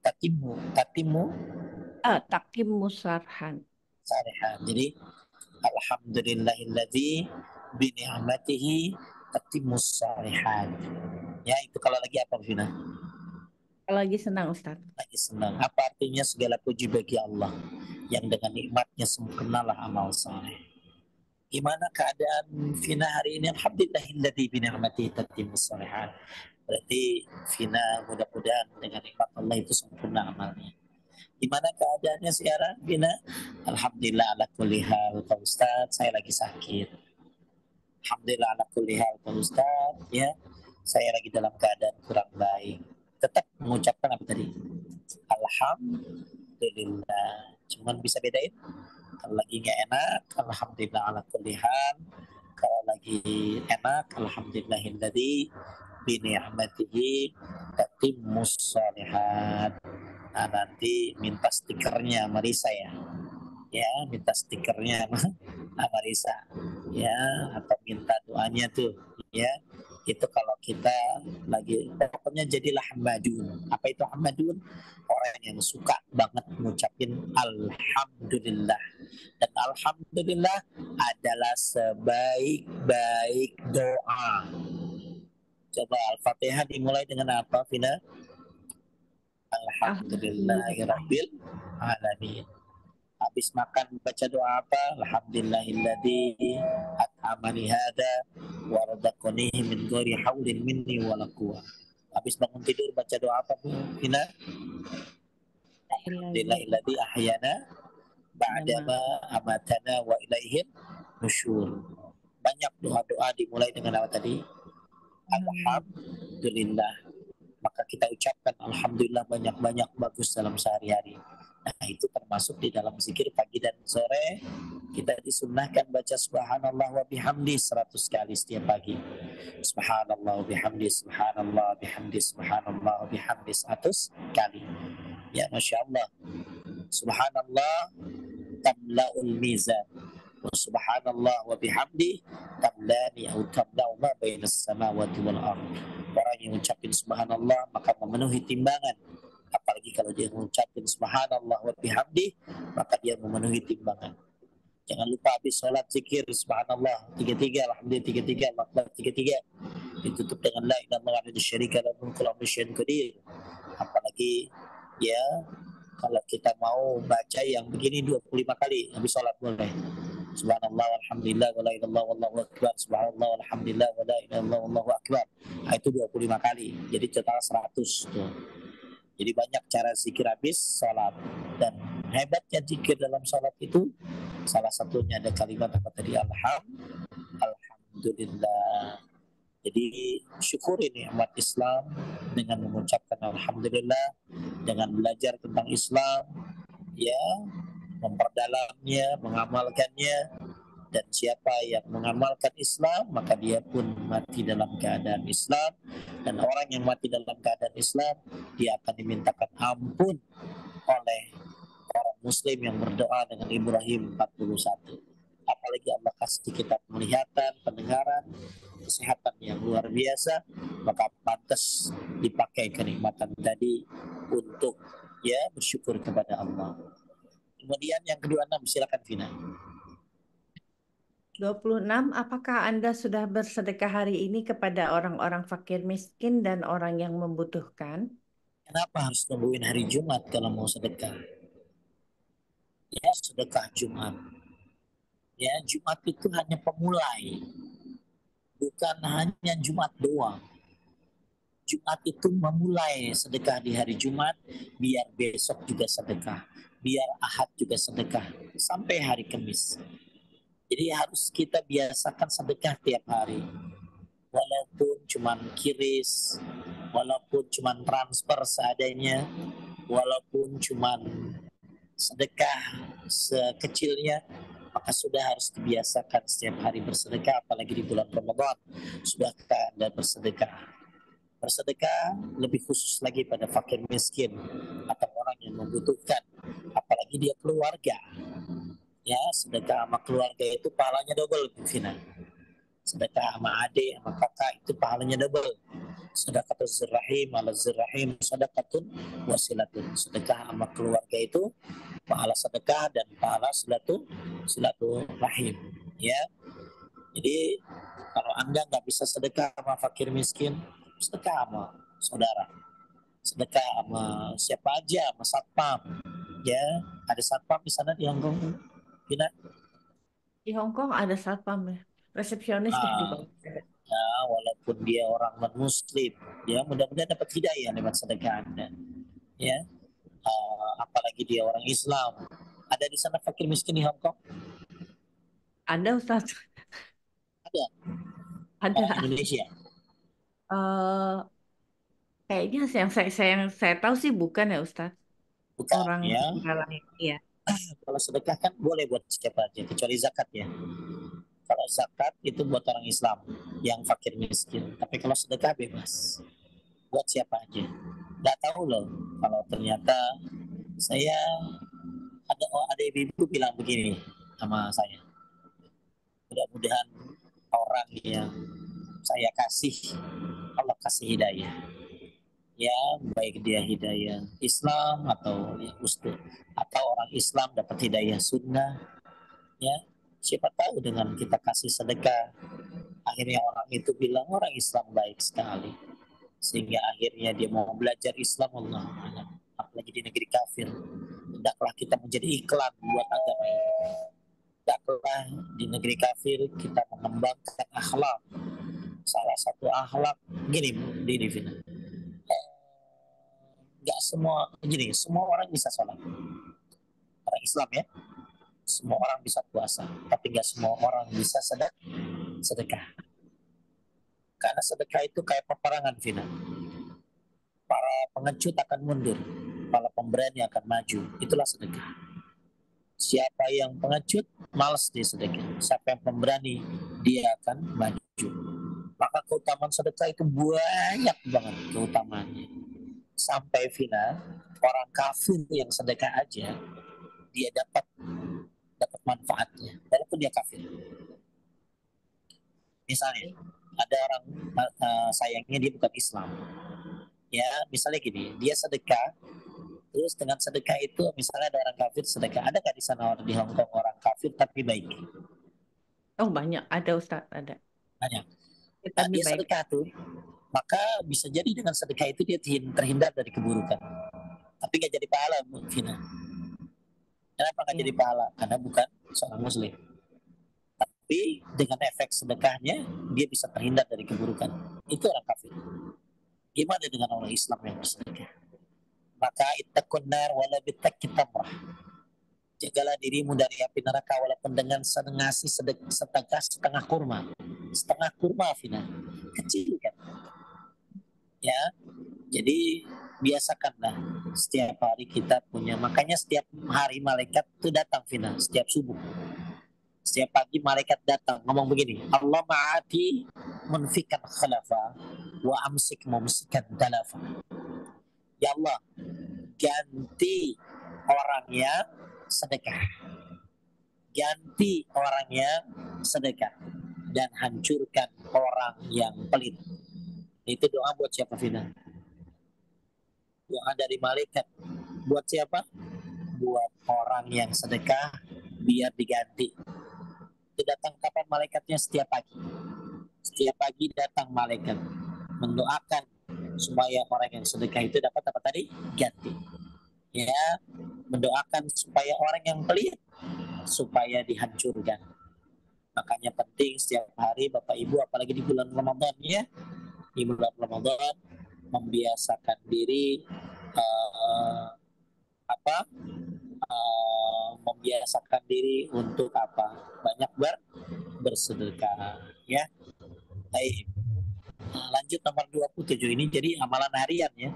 Tatimmu Takim musarhan. shalihat. Jadi alhamdulillahilladzi bi ni'matihi tatimmus shalihat. Ya, itu kalau lagi apa Vina? Kalau lagi senang Ustaz. Lagi senang. Apa artinya? Segala puji bagi Allah yang dengan nikmatnya sempurnalah amal saleh. Gimana keadaan Vina hari ini? Alhamdulillahilladzi bi ni'matihi tatimmus shalihat. Berarti Vina mudah-mudahan dengan nikmat Allah itu sempurna amalnya. Gimana keadaannya sekarang Vina? Alhamdulillah ala kulli hal Pak Ustaz, saya lagi sakit. Alhamdulillah ala kulli hal Pak Ustaz, ya. Saya lagi dalam keadaan kurang baik. Tetap mengucapkan apa tadi? Alhamdulillah. Cuman bisa bedain. Kalau lagi nggak enak, alhamdulillah ala kulli hal. Kalau lagi enak, alhamdulillahilladzi bi ni'matihi tatimmus shalihat. Nah, nanti minta stikernya Marisa ya. Ya, minta stikernya Marisa. Ya, atau minta doanya tuh, ya. Itu kalau kita lagi pokoknya jadilah hamdun. Apa itu hamdun? Orang yang suka banget ngucapin alhamdulillah. Dan alhamdulillah adalah sebaik-baik doa. Coba Al-Fatihah dimulai dengan apa, Vina? Alhamdulillahirabbil alamin. Habis makan baca doa apa? Alhamdulillahilladzi at'amani hada wa razaqanihi min ghairi haulin minni wala quwwah. Habis bangun tidur baca doa apa, Bu? Vina? Alhamdulillahilladzi ahyana ba'dama amatana wa ilaihin nusyur. Banyak doa-doa dimulai dengan apa tadi? Alhamdulillah. Maka kita ucapkan alhamdulillah banyak-banyak bagus dalam sehari-hari. Nah, itu termasuk di dalam zikir pagi dan sore. Kita disunnahkan baca subhanallah wa bihamdi 100 kali setiap pagi. Subhanallah wa bihamdi, subhanallah wa bihamdi, subhanallah wa bihamdi 100 kali. Ya, Masya Allah. Subhanallah tamla'ul mizan wa subhanallah wa bihamdi tamlani atau tamlau ma bainas samawati wal ard. Orang yang mengucapkan subhanallah maka memenuhi timbangan. Apalagi kalau dia mengucapkan subhanallah wa bihamdi, maka dia memenuhi timbangan. Jangan lupa habis sholat zikir subhanallah 33, alhamdulillah 33, Allahu akbar 33. Ditutup dengan la ilaha illallah wa syarika lahu wa syai'un qadir. Apalagi ya kalau kita mau baca yang begini 25 kali habis sholat boleh. Subhanallah walhamdulillah wa la ilaha illallah wallahu akbar. Subhanallah walhamdulillah wa la ilaha illallah wallahu akbar. Nah, itu 25 kali. Jadi total 100 tuh. Jadi banyak cara zikir habis sholat. Dan hebatnya zikir dalam sholat itu salah satunya ada kalimat apa tadi, alhamdulillah. Jadi syukuri nikmat Islam dengan mengucapkan alhamdulillah, dengan belajar tentang Islam, ya, memperdalamnya, mengamalkannya. Dan siapa yang mengamalkan Islam maka dia pun mati dalam keadaan Islam. Dan orang yang mati dalam keadaan Islam, dia akan dimintakan ampun oleh orang Muslim yang berdoa dengan Ibrahim 41. Apalagi Allah kasih kita penglihatan, pendengaran, kesehatan yang luar biasa, maka pantas dipakai kenikmatan tadi untuk ya bersyukur kepada Allah. Kemudian yang ke-26, silakan Vina. 26, apakah Anda sudah bersedekah hari ini kepada orang-orang fakir miskin dan orang yang membutuhkan? Kenapa harus nungguin hari Jumat kalau mau sedekah? Ya, sedekah Jumat. Ya, Jumat itu hanya pemulai. Bukan hanya Jumat doang. Jumat itu memulai sedekah di hari Jumat, biar besok juga sedekah, biar Ahad juga sedekah, sampai hari Kamis. Jadi harus kita biasakan sedekah tiap hari. Walaupun cuman kiris, walaupun cuman transfer seadanya, walaupun cuman sedekah sekecilnya, maka sudah harus dibiasakan setiap hari bersedekah, apalagi di bulan Ramadan. Sudahkah Anda bersedekah? Bersedekah lebih khusus lagi pada fakir miskin atau orang yang membutuhkan, apalagi dia keluarga. Ya, sedekah sama keluarga itu pahalanya double, Vina. Sedekah sama adik, sama kakak itu pahalanya double. Sedekatun zirrahim ala zirrahim, sedekatun wasilatun. Sedekah sama keluarga itu pahala sedekah dan pahala silaturahim. Ya, jadi kalau Anda nggak bisa sedekah sama fakir miskin, sedekah sama saudara. Sedekah sama siapa aja, sama satpam. Ya, ada satpam di sana di Hongkong. Vina? Di Hong Kong ada satpam ya, resepsionis deh di bawah. Ya, walaupun dia orang non-muslim, ya mudah-mudahan dapat hidayah lewat sedekah Anda. Ya, apalagi dia orang Islam. Ada di sana fakir miskin di Hong Kong? Ada Ustaz? Ada. Ada. Orang Indonesia? Kayaknya yang saya tahu sih bukan ya Ustaz. Bukan, Orang ya. tinggal lain. Iya. Kalau sedekah kan boleh buat siapa aja, kecuali zakat ya. Kalau zakat itu buat orang Islam yang fakir miskin. Tapi kalau sedekah bebas, buat siapa aja. Nggak tahu loh kalau ternyata saya ada ibu bilang begini sama saya. Mudah-mudahan orang yang saya kasih, Allah kasih hidayah. Ya, baik dia hidayah Islam atau ya, atau orang Islam dapat hidayah sunnah. Ya, siapa tahu dengan kita kasih sedekah, akhirnya orang itu bilang orang Islam baik sekali, sehingga akhirnya dia mau belajar Islam. Allah, apalagi di negeri kafir, hendaklah kita menjadi iklan buat agama ini. Hendaklah di negeri kafir kita mengembangkan akhlak. Salah satu akhlak gini di Vina, nggak semua gini, semua orang bisa sholat, orang Islam ya, semua orang bisa puasa, tapi nggak semua orang bisa sedekah. Karena sedekah itu kayak peperangan, Vina. Para pengecut akan mundur, para pemberani akan maju. Itulah sedekah. Siapa yang pengecut, malas dia sedekah. Siapa yang pemberani, dia akan maju. Maka keutamaan sedekah itu banyak banget keutamaannya. Sampai Vina, orang kafir yang sedekah aja, dia dapat manfaatnya, walaupun dia kafir. Misalnya, ada orang sayangnya dia bukan Islam. Ya, misalnya gini, dia sedekah, terus dengan sedekah itu misalnya ada orang kafir sedekah, ada nggak di sana orang di Hong Kong orang kafir tapi baik? Oh banyak, ada Ustaz, ada. Banyak. Nah, Tapi dia baik. sedekah tuh, maka bisa jadi dengan sedekah itu dia terhindar dari keburukan. Tapi nggak jadi pahala, Bu Vina. Kenapa nggak Iya. jadi pahala? Karena bukan seorang Muslim. Tapi dengan efek sedekahnya, dia bisa terhindar dari keburukan. Itu orang kafir. Gimana dengan orang Islam yang bersedekah? Maka ittaqun nar wala bitakki tamrah. Jagalah dirimu dari api neraka walaupun dengan setengah kurma. Setengah kurma, Vina. Kecil kan? Ya, jadi biasakanlah setiap hari kita punya. Makanya setiap hari malaikat itu datang, Vina, setiap subuh. Setiap pagi malaikat datang ngomong begini, Allah ma'ati munfikan khalafa wa amsik mumsikan dalafa. Ya Allah, ganti orangnya sedekah. Ganti orangnya sedekah dan hancurkan orang yang pelit. Itu doa buat siapa, Vina? Doa dari malaikat. Buat siapa? Buat orang yang sedekah biar diganti. Itu datang kapan malaikatnya? Setiap pagi. Setiap pagi datang malaikat mendoakan supaya orang yang sedekah itu dapat apa tadi? Ganti. Ya, mendoakan supaya orang yang pelit supaya dihancurkan. Makanya penting setiap hari Bapak Ibu, apalagi di bulan Ramadan ya, di bulan Ramadan membiasakan diri membiasakan diri untuk apa? Banyak bersedekah ya. Baik. Nah, lanjut nomor 27 ini jadi amalan harian ya.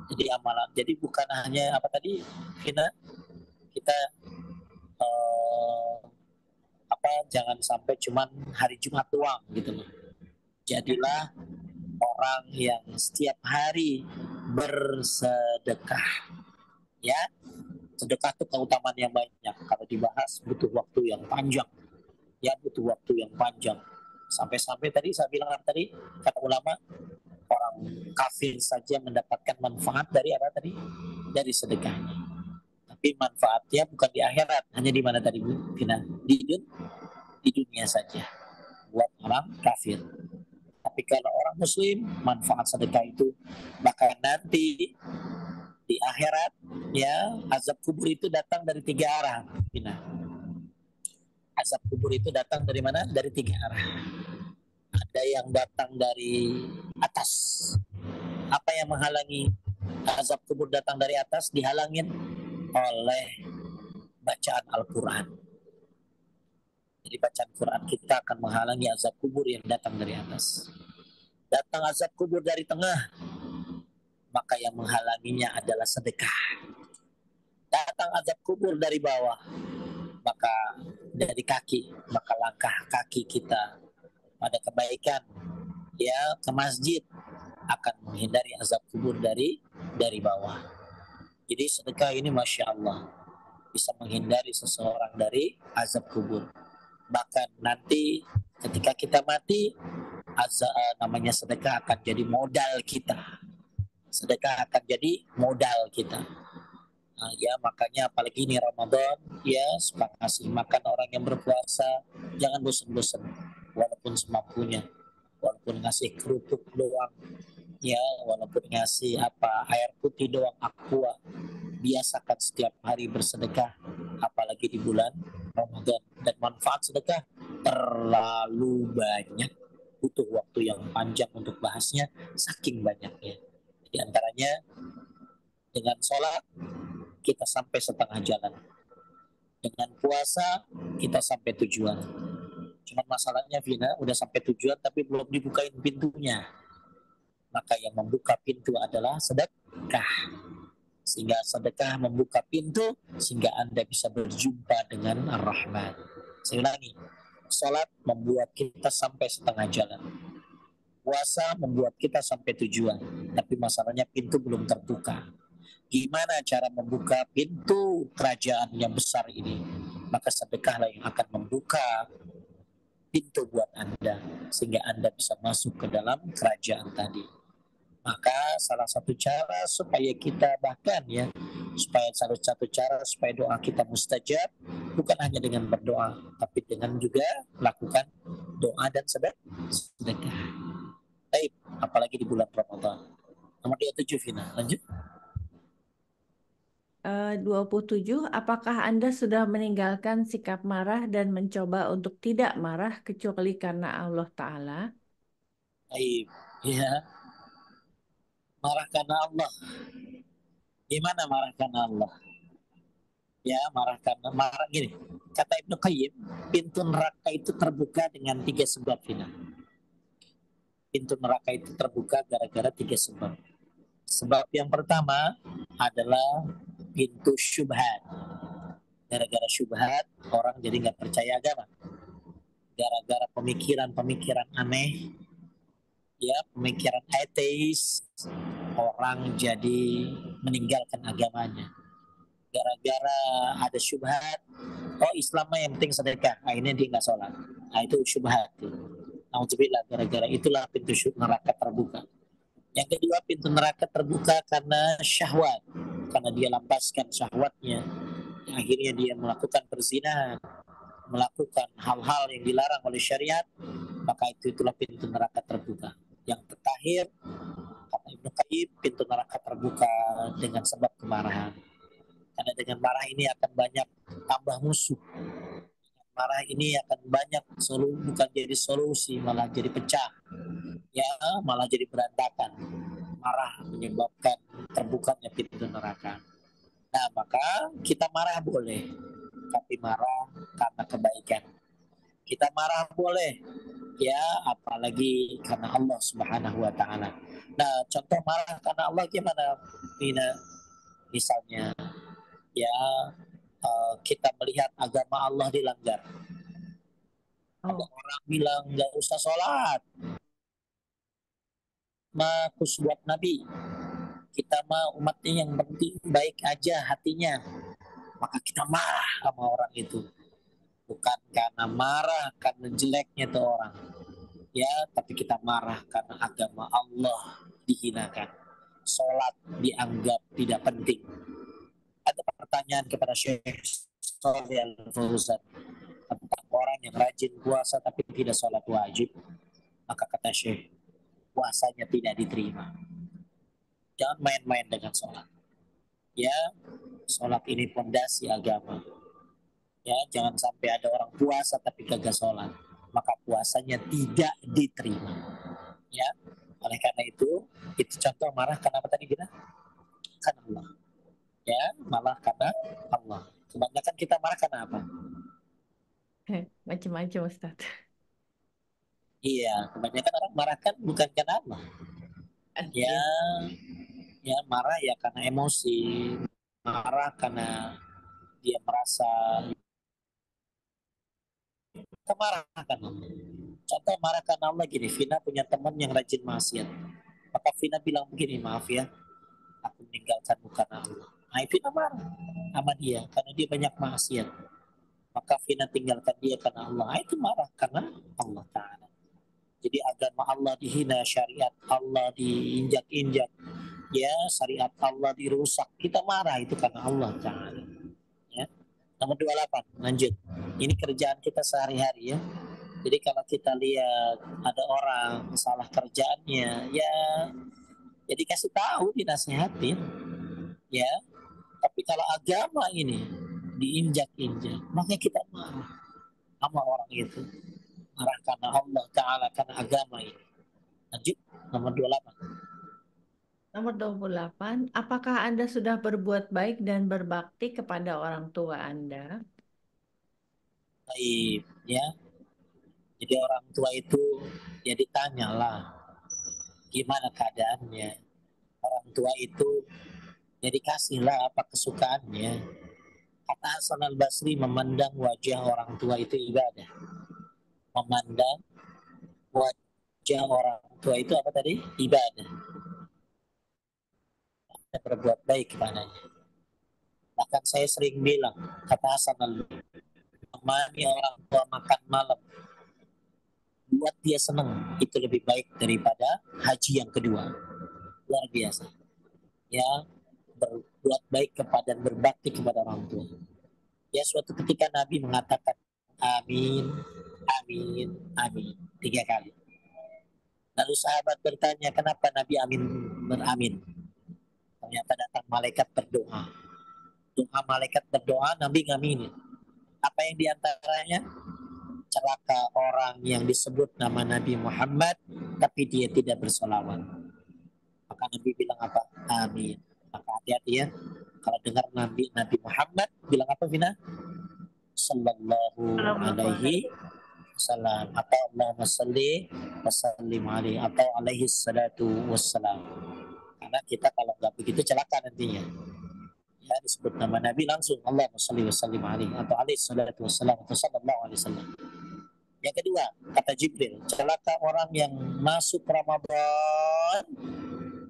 Jadi amalan. Jadi bukan hanya apa tadi kita jangan sampai cuman hari Jumat doang gitu loh. Jadilah orang yang setiap hari bersedekah ya. Sedekah itu keutamaan yang banyak. Kalau dibahas butuh waktu yang panjang. Ya, butuh waktu yang panjang. Sampai-sampai tadi saya bilang tadi, kata ulama, orang kafir saja mendapatkan manfaat dari apa tadi? Dari sedekahnya. Tapi manfaatnya bukan di akhirat, hanya di mana tadi Bu? Di dunia saja. Buat orang kafir. Tapi kalau orang muslim, manfaat sedekah itu bahkan nanti di akhirat ya, azab kubur itu datang dari 3 arah. Azab kubur itu datang dari mana? Dari 3 arah. Ada yang datang dari atas. Apa yang menghalangi azab kubur datang dari atas? Dihalangin oleh bacaan Al-Quran. Jadi bacaan Quran kita akan menghalangi azab kubur yang datang dari atas. Datang azab kubur dari tengah, maka yang menghalanginya adalah sedekah. Datang azab kubur dari bawah, maka dari kaki, maka langkah kaki kita pada kebaikan ya ke masjid akan menghindari azab kubur dari bawah. Jadi sedekah ini Masya Allah bisa menghindari seseorang dari azab kubur. Bahkan nanti ketika kita mati, namanya sedekah akan jadi modal kita. Sedekah akan jadi modal kita. Nah, ya makanya apalagi ini Ramadan ya, suka ngasih makan orang yang berpuasa, jangan bosan-bosan walaupun semampunya, walaupun ngasih kerupuk doang ya, walaupun ngasih air putih doang, aqua. Biasakan setiap hari bersedekah, apalagi di bulan Ramadan. Dan manfaat sedekah terlalu banyak, butuh waktu yang panjang untuk bahasnya, saking banyaknya. Di antaranya dengan sholat kita sampai setengah jalan, dengan puasa kita sampai tujuan. Cuma masalahnya Vina, udah sampai tujuan tapi belum dibukain pintunya. Maka yang membuka pintu adalah sedekah. Sehingga sedekah membuka pintu sehingga Anda bisa berjumpa dengan Ar-Rahman. Saya ulangi, salat membuat kita sampai setengah jalan. Puasa membuat kita sampai tujuan, tapi masalahnya pintu belum terbuka. Gimana cara membuka pintu kerajaan yang besar ini? maka sedekahlah yang akan membuka pintu buat Anda sehingga Anda bisa masuk ke dalam kerajaan tadi. Maka salah satu cara supaya kita bahkan ya, supaya salah satu cara supaya doa kita mustajab bukan hanya dengan berdoa, tapi dengan juga lakukan doa dan sedekah. Baik, apalagi di bulan Ramadan. Nomor 27 Vina, lanjut. 27. Apakah Anda sudah meninggalkan sikap marah dan mencoba untuk tidak marah kecuali karena Allah Ta'ala? Baik, ya, marah karena Allah. Gimana marah karena Allah? Ya, marah karena marah gini. Kata Ibnu Qayyim, pintu neraka itu terbuka dengan 3 sebab Vina. Pintu neraka itu terbuka gara-gara 3 sebab. Sebab yang pertama adalah pintu syubhat. Gara-gara syubhat orang jadi nggak percaya agama. Gara-gara pemikiran-pemikiran aneh, ya pemikiran ateis, orang jadi meninggalkan agamanya. Gara-gara ada syubhat, oh Islam mah yang penting sedekah, akhirnya dia nggak sholat. Nah itu syubhat. Alhamdulillah, gara-gara itulah pintu neraka terbuka. Yang kedua, pintu neraka terbuka karena syahwat, karena dia lepaskan syahwatnya, akhirnya dia melakukan perzinahan, melakukan hal-hal yang dilarang oleh syariat, maka itulah pintu neraka terbuka. Yang terakhir, kata Ibnu Qayyim, pintu neraka terbuka dengan sebab kemarahan. Karena dengan marah ini akan banyak tambah musuh. Marah ini akan banyak bukan jadi solusi, malah jadi pecah. Ya, malah jadi berantakan. Marah menyebabkan terbukanya pintu neraka. Nah, maka kita marah boleh, tapi marah karena kebaikan. Kita marah boleh, ya, apalagi karena Allah Subhanahu wa taala. Nah, contoh marah karena Allah gimana? Misalnya, ya, kita melihat agama Allah dilanggar. Ada orang bilang nggak usah sholat, makus buat Nabi. Kita mah umatnya yang penting baik aja hatinya. Maka kita marah sama orang itu. Bukan karena marah karena jeleknya tuh orang. Ya, tapi kita marah karena agama Allah dihinakan. Sholat dianggap tidak penting. Ada pertanyaan kepada Syekh Shalih Al-Fauzan tentang orang yang rajin puasa tapi tidak sholat wajib. Maka kata Syekh, puasanya tidak diterima. Jangan main-main dengan sholat. Ya, sholat ini fondasi agama. Ya, jangan sampai ada orang puasa tapi gagal sholat, maka puasanya tidak diterima. Ya, oleh karena itu contoh marah karena apa tadi kita? Karena Allah. Ya, malah karena Allah. Kebanyakan kita marah karena apa? Macam-macam Ustaz. Iya, kebanyakan orang marah kan bukan karena Allah. Ya, Iya. ya marah ya karena emosi, marah karena dia merasa marah karena Allah. Contoh marah karena Allah gini, Vina punya teman yang rajin maksiat. Maka Vina bilang begini, maaf ya, aku meninggalkan karena Allah. Nah, Vina marah sama dia karena dia banyak maksiat. Maka Vina tinggalkan dia karena Allah. Nah, itu marah karena Allah Ta'ala. Jadi agama Allah dihina, syariat Allah diinjak-injak, ya syariat Allah dirusak. Kita marah itu karena Allah Ta'ala. Ya. Nomor 28, lanjut. Ini kerjaan kita sehari-hari ya. Jadi kalau kita lihat ada orang salah kerjaannya, ya jadi kasih tahu, dinasihatin, ya. Tapi kalau agama ini diinjak-injak, maka kita marah sama orang itu. Marah karena Allah Ta'ala, karena agama ini. Lanjut, nomor 28. Nomor 28. Apakah Anda sudah berbuat baik dan berbakti kepada orang tua Anda? Baik, ya. Jadi orang tua itu ya ditanyalah gimana keadaannya. Orang tua itu ya dikasihlah apa kesukaannya. Kata Hasan al-Basri, memandang wajah orang tua itu ibadah. Memandang wajah orang tua itu apa tadi? Ibadah. Dan berbuat baik kepadanya. Bahkan saya sering bilang, kata Hasan al-Basri, menemani orang tua makan malam, buat dia senang, itu lebih baik daripada haji yang kedua. Luar biasa. Ya, berbuat baik kepada dan berbakti kepada orang tua. Ya, suatu ketika Nabi mengatakan amin, amin, amin 3 kali. Lalu sahabat bertanya, kenapa Nabi amin beramin? Ternyata datang malaikat berdoa. Doa malaikat berdoa, Nabi ngamin. Apa yang diantaranya? Celaka orang yang disebut nama Nabi Muhammad tapi dia tidak bersolawat. Maka Nabi bilang apa? Amin. Maka hati-hati ya. Kalau dengar Nabi Muhammad bilang apa, Vina? Sallallahu alaihi wasallam atau Allahumma salli wa sallim alaihi atau alaihi salatu wassalam. Karena kita kalau nggak begitu celaka nantinya. Ya, disebut nama Nabi langsung Allahumma salli wa sallim alaihi atau alaihi salatu wassalam atau sallallahu alaihi wasallam. Yang kedua, kata Jibril, celaka orang yang masuk Ramadan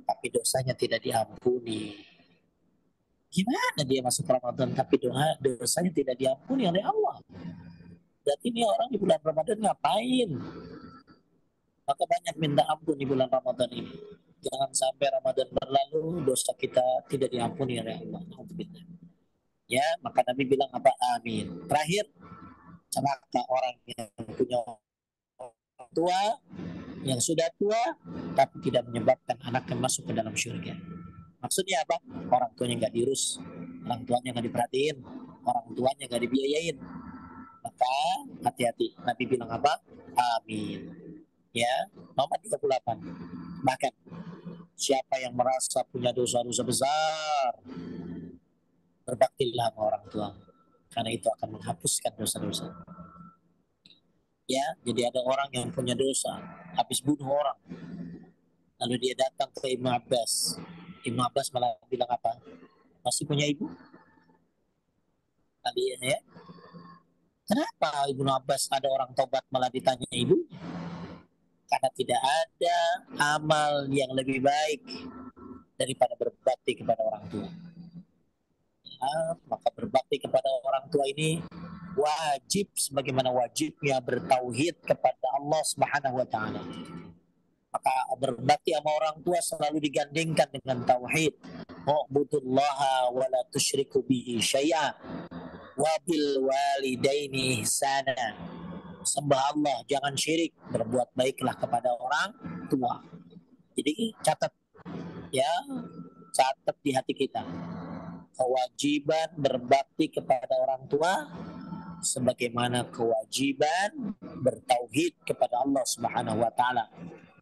tapi dosanya tidak diampuni. Gimana dia masuk Ramadan tapi dosanya tidak diampuni oleh Allah? Berarti ini orang di bulan Ramadan ngapain? Maka banyak minta ampun di bulan Ramadan ini. Jangan sampai Ramadan berlalu dosa kita tidak diampuni oleh Allah. Ya, maka Nabi bilang apa? Amin. Terakhir, celaka orang yang punya orang tua yang sudah tua tapi tidak menyebabkan anaknya masuk ke dalam syurga. Maksudnya apa? Orang tuanya nggak diurus, orang tuanya nggak diperhatiin, orang tuanya nggak dibiayain. Maka hati-hati. Nabi bilang apa? Amin. Ya, nomor 38. Bahkan siapa yang merasa punya dosa-dosa besar, berbaktilah sama orang tua, karena itu akan menghapuskan dosa-dosa. Ya, jadi ada orang yang punya dosa, habis bunuh orang, lalu dia datang ke Ibnu Abbas. Ibnu Abbas malah bilang apa? Masih punya ibu? Tadi ya. Kenapa Ibnu Abbas ada orang tobat malah ditanya ibu? Karena tidak ada amal yang lebih baik daripada berbakti kepada orang tua. Ya, maka berbakti kepada orang tua ini wajib sebagaimana wajibnya bertauhid kepada Allah Subhanahu wa taala. Maka berbakti sama orang tua selalu digandengkan dengan tauhid. U'budullaha wa la tusyriku bihi syai'a wa bil walidaini ihsana. Sembah Allah, jangan syirik, berbuat baiklah kepada orang tua. Jadi catat ya, catat di hati kita. Kewajiban berbakti kepada orang tua sebagaimana kewajiban bertauhid kepada Allah Subhanahu wa taala.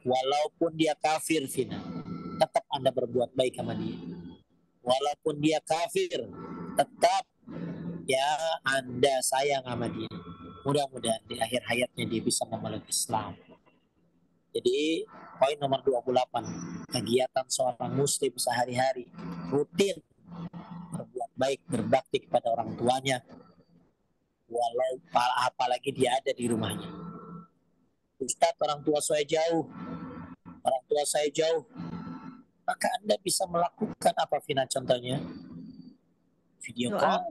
Walaupun dia kafir, Fina, tetap Anda berbuat baik sama dia. Walaupun dia kafir, tetap ya Anda sayang sama dia. Mudah-mudahan di akhir hayatnya dia bisa memeluk Islam. Jadi poin nomor 28, kegiatan seorang muslim sehari-hari rutin berbuat baik, berbakti kepada orang tuanya, walau apalagi dia ada di rumahnya. Ustadz, orang tua saya jauh, maka Anda bisa melakukan apa, Vina, contohnya? Video call,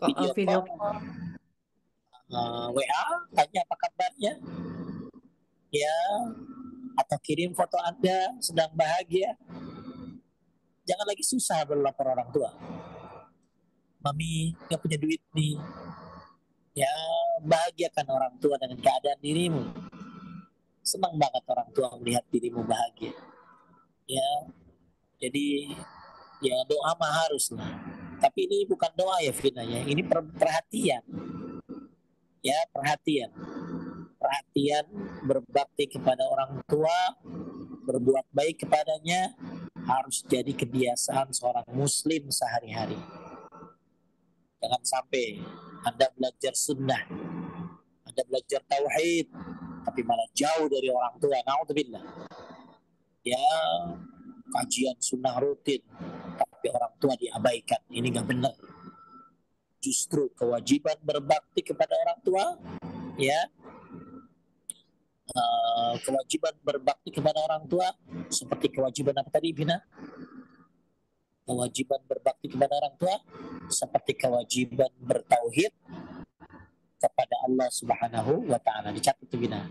video call. WA, tanya apa kabarnya, ya, atau kirim foto Anda sedang bahagia. Jangan lagi susah berlapor orang tua. Mami gak punya duit nih. Ya, bahagiakan orang tua dengan keadaan dirimu. Senang banget orang tua melihat dirimu bahagia. Ya, jadi ya doa mah harus lah. Tapi ini bukan doa ya, Vina, ya. Ini perhatian. Ya, perhatian berbakti kepada orang tua, berbuat baik kepadanya harus jadi kebiasaan seorang muslim sehari-hari. Jangan sampai Anda belajar sunnah, Anda belajar tauhid, tapi malah jauh dari orang tua. Na'udzubillah. Ya, kajian sunnah rutin, tapi orang tua diabaikan. Ini nggak benar. Justru kewajiban berbakti kepada orang tua, ya, kewajiban berbakti kepada orang tua seperti kewajiban apa tadi, Bina? Kewajiban berbakti kepada orang tua seperti kewajiban bertauhid kepada Allah Subhanahu wa taala. Dicatat itu Vina.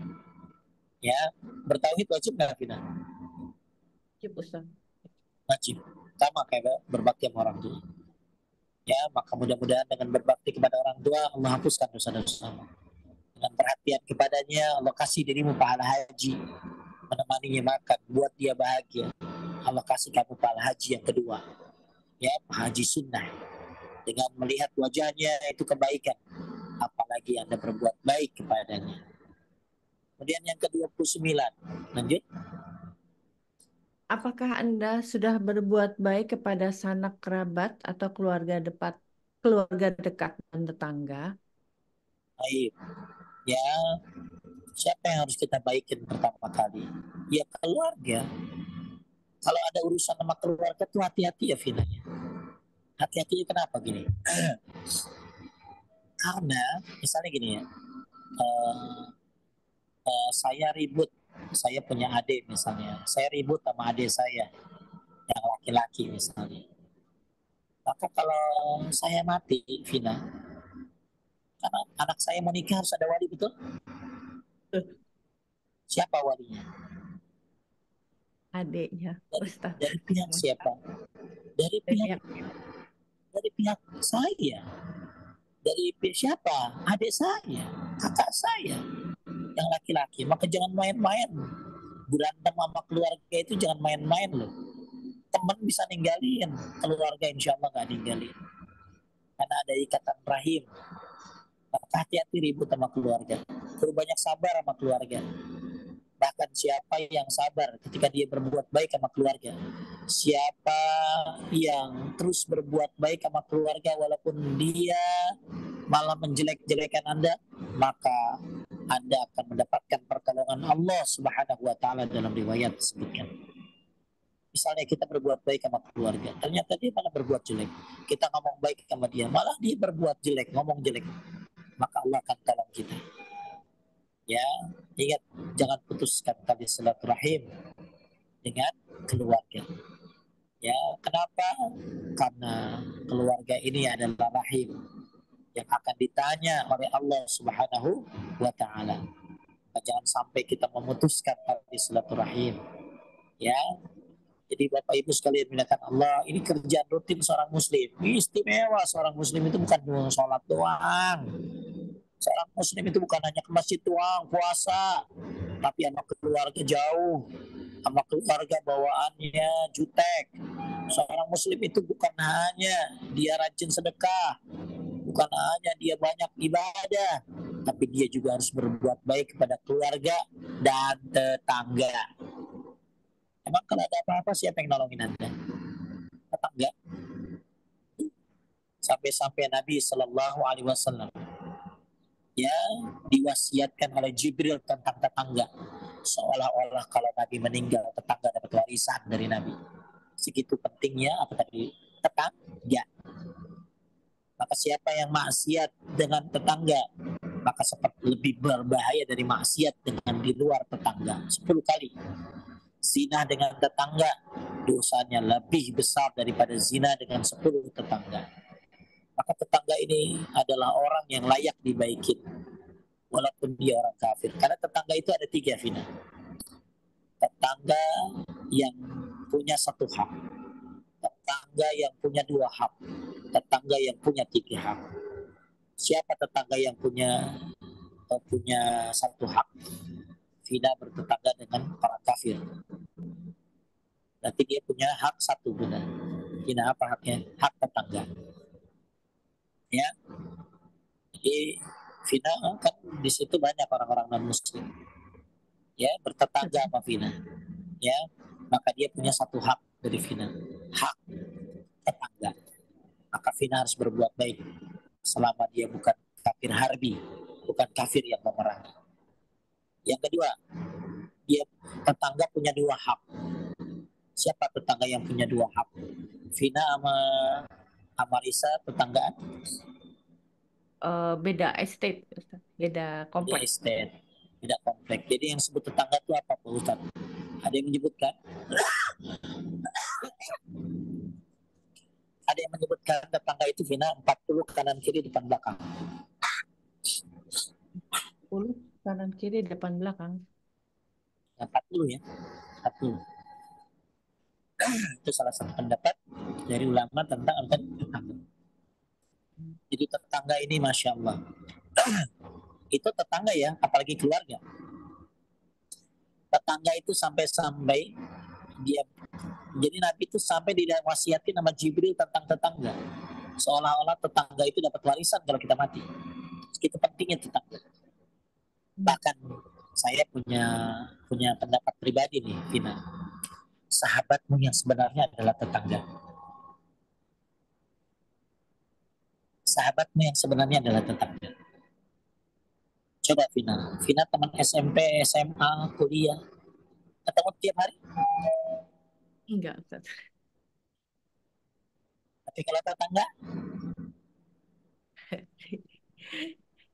Ya, bertauhid wajib nggak Vina? Wajib, Ustaz. Wajib. Sama kayak berbakti sama orang tua. Ya, maka mudah-mudahan dengan berbakti kepada orang tua Allah hapuskan dosa-dosa. Dengan perhatian kepadanya Allah kasih dirimu pahala haji, menemaninya makan, buat dia bahagia. Allah kasih kamu pahala haji yang kedua, ya, haji sunnah. Dengan melihat wajahnya itu kebaikan, apalagi Anda berbuat baik kepadanya. Kemudian yang ke-29, lanjut. Apakah Anda sudah berbuat baik kepada sanak kerabat atau keluarga dekat dan tetangga? Baik, ya, siapa yang harus kita baikin pertama kali? Ya keluarga. Kalau ada urusan sama keluarga tuh hati-hati ya Vina. Hati-hatinya kenapa gini? Karena misalnya gini ya, saya ribut, saya punya adik misalnya, saya ribut sama adik saya yang laki-laki misalnya. Maka kalau saya mati, Vina, karena anak saya mau nikah harus ada wali, betul? Siapa walinya? Adiknya, Dari, Ustaz. dari pihak siapa? Dari pihak saya. Dari pihak siapa? Adik saya, kakak saya yang laki-laki. Maka jangan main-main. Berantem sama keluarga itu jangan main-main loh. Teman bisa ninggalin, keluarga insya Allah nggak ninggalin. Karena ada ikatan rahim. Maka hati-hati ribut sama keluarga. Perlu banyak sabar sama keluarga. Bahkan siapa yang sabar ketika dia berbuat baik sama keluarga, siapa yang terus berbuat baik sama keluarga walaupun dia malah menjelek-jelekan Anda, maka Anda akan mendapatkan pertolongan Allah Subhanahu wa taala. Dalam riwayat disebutkan, misalnya kita berbuat baik sama keluarga, ternyata dia malah berbuat jelek. Kita ngomong baik sama dia, malah dia berbuat jelek, ngomong jelek, maka Allah akan tolong kita. Ya, ingat, jangan putuskan tali silaturahim dengan keluarga. Ya, kenapa? Karena keluarga ini adalah rahim yang akan ditanya oleh Allah Subhanahu wa taala. Jangan sampai kita memutuskan tali silaturahim. Ya. Jadi Bapak Ibu sekalian dimuliakan Allah, ini kerjaan rutin seorang muslim. Istimewa seorang muslim itu bukan cuma sholat doang. Seorang muslim itu bukan hanya ke masjid doang, puasa, tapi sama keluarga jauh, sama keluarga bawaannya jutek. Seorang muslim itu bukan hanya dia rajin sedekah, bukan hanya dia banyak ibadah, tapi dia juga harus berbuat baik kepada keluarga dan tetangga. Emang kalau ada apa-apa siapa yang nolongin Anda? Tetangga. Sampai-sampai Nabi Shallallahu Alaihi Wasallam ya diwasiatkan oleh Jibril tentang tetangga, seolah-olah kalau Nabi meninggal tetangga dapat warisan dari Nabi. Segitu pentingnya apa tadi? Tetangga. Maka siapa yang maksiat dengan tetangga, maka seperti lebih berbahaya dari maksiat dengan di luar tetangga 10 kali. Zina dengan tetangga dosanya lebih besar daripada zina dengan 10 tetangga. Maka tetangga ini adalah orang yang layak dibaikin walaupun dia orang kafir. Karena tetangga itu ada 3, Vina. Tetangga yang punya 1 hak, tetangga yang punya 2 hak, tetangga yang punya 3 hak. Siapa tetangga yang punya 1 hak? Vina bertetangga dengan orang kafir. Berarti dia punya hak 1, benar. Vina apa haknya? Hak tetangga. Ya, jadi Vina kan di situ banyak orang-orang non muslim, ya, bertetangga sama Vina, ya, maka dia punya 1 hak dari Vina, hak tetangga. Maka Vina harus berbuat baik selama dia bukan kafir harbi, bukan kafir yang memerangi. Yang kedua, dia tetangga punya 2 hak. Siapa tetangga yang punya 2 hak? Vina sama Amarisa tetanggaan? Beda estate, Ustaz. Beda Beda komplek. estate, beda komplek. Jadi yang disebut tetangga itu apa, Pak Ustaz? Ada yang menyebutkan? Ada yang menyebutkan tetangga itu Vina 40 kanan kiri depan belakang. 10 kanan kiri depan belakang. 40 ya, 40. Itu salah satu pendapat dari ulama tentang tetangga. Jadi tetangga ini Masya Allah. Itu tetangga ya, apalagi keluarga. Tetangga itu sampai-sampai dia, jadi Nabi itu sampai diwasiatin sama Jibril tentang tetangga. Seolah-olah tetangga itu dapat warisan kalau kita mati. Itu pentingnya tetangga. Bahkan saya punya pendapat pribadi nih, Vina. Sahabatmu yang sebenarnya adalah tetangga. Sahabatmu yang sebenarnya adalah tetangga. Coba Vina teman SMP, SMA, kuliah, ketemu tiap hari. Enggak, Ustaz. Tapi kalau tetangga,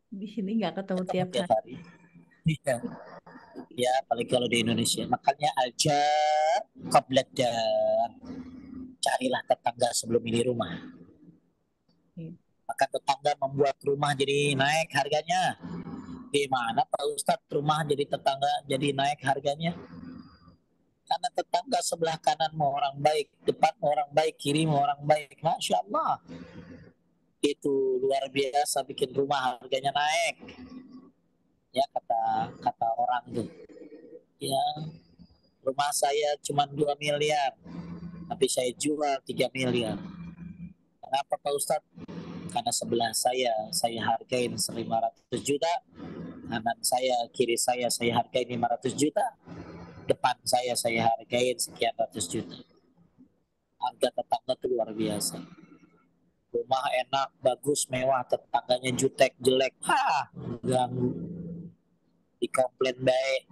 Di sini nggak ketemu ketemu tiap tiap hari. hari. Iya. Ya, apalagi kalau di Indonesia. Makanya aja qabladar. Carilah tetangga sebelum milih rumah. Maka tetangga membuat rumah jadi naik harganya. Gimana Pak Ustadz rumah jadi tetangga jadi naik harganya? Karena tetangga sebelah kanan mau orang baik, depan mau orang baik, kiri mau orang baik. Masya Allah. Itu luar biasa bikin rumah harganya naik. Ya kata kata orang tuh. Ya rumah saya cuma 2 miliar, tapi saya jual 3 miliar. Kenapa Pak Ustadz? Karena sebelah saya hargain 500 juta, kanan saya, kiri saya hargain 500 juta, depan saya hargain sekian ratus juta. Harga tetangga itu luar biasa. Rumah enak, bagus, mewah, tetangganya jutek, jelek, ganggu, dikomplain baik.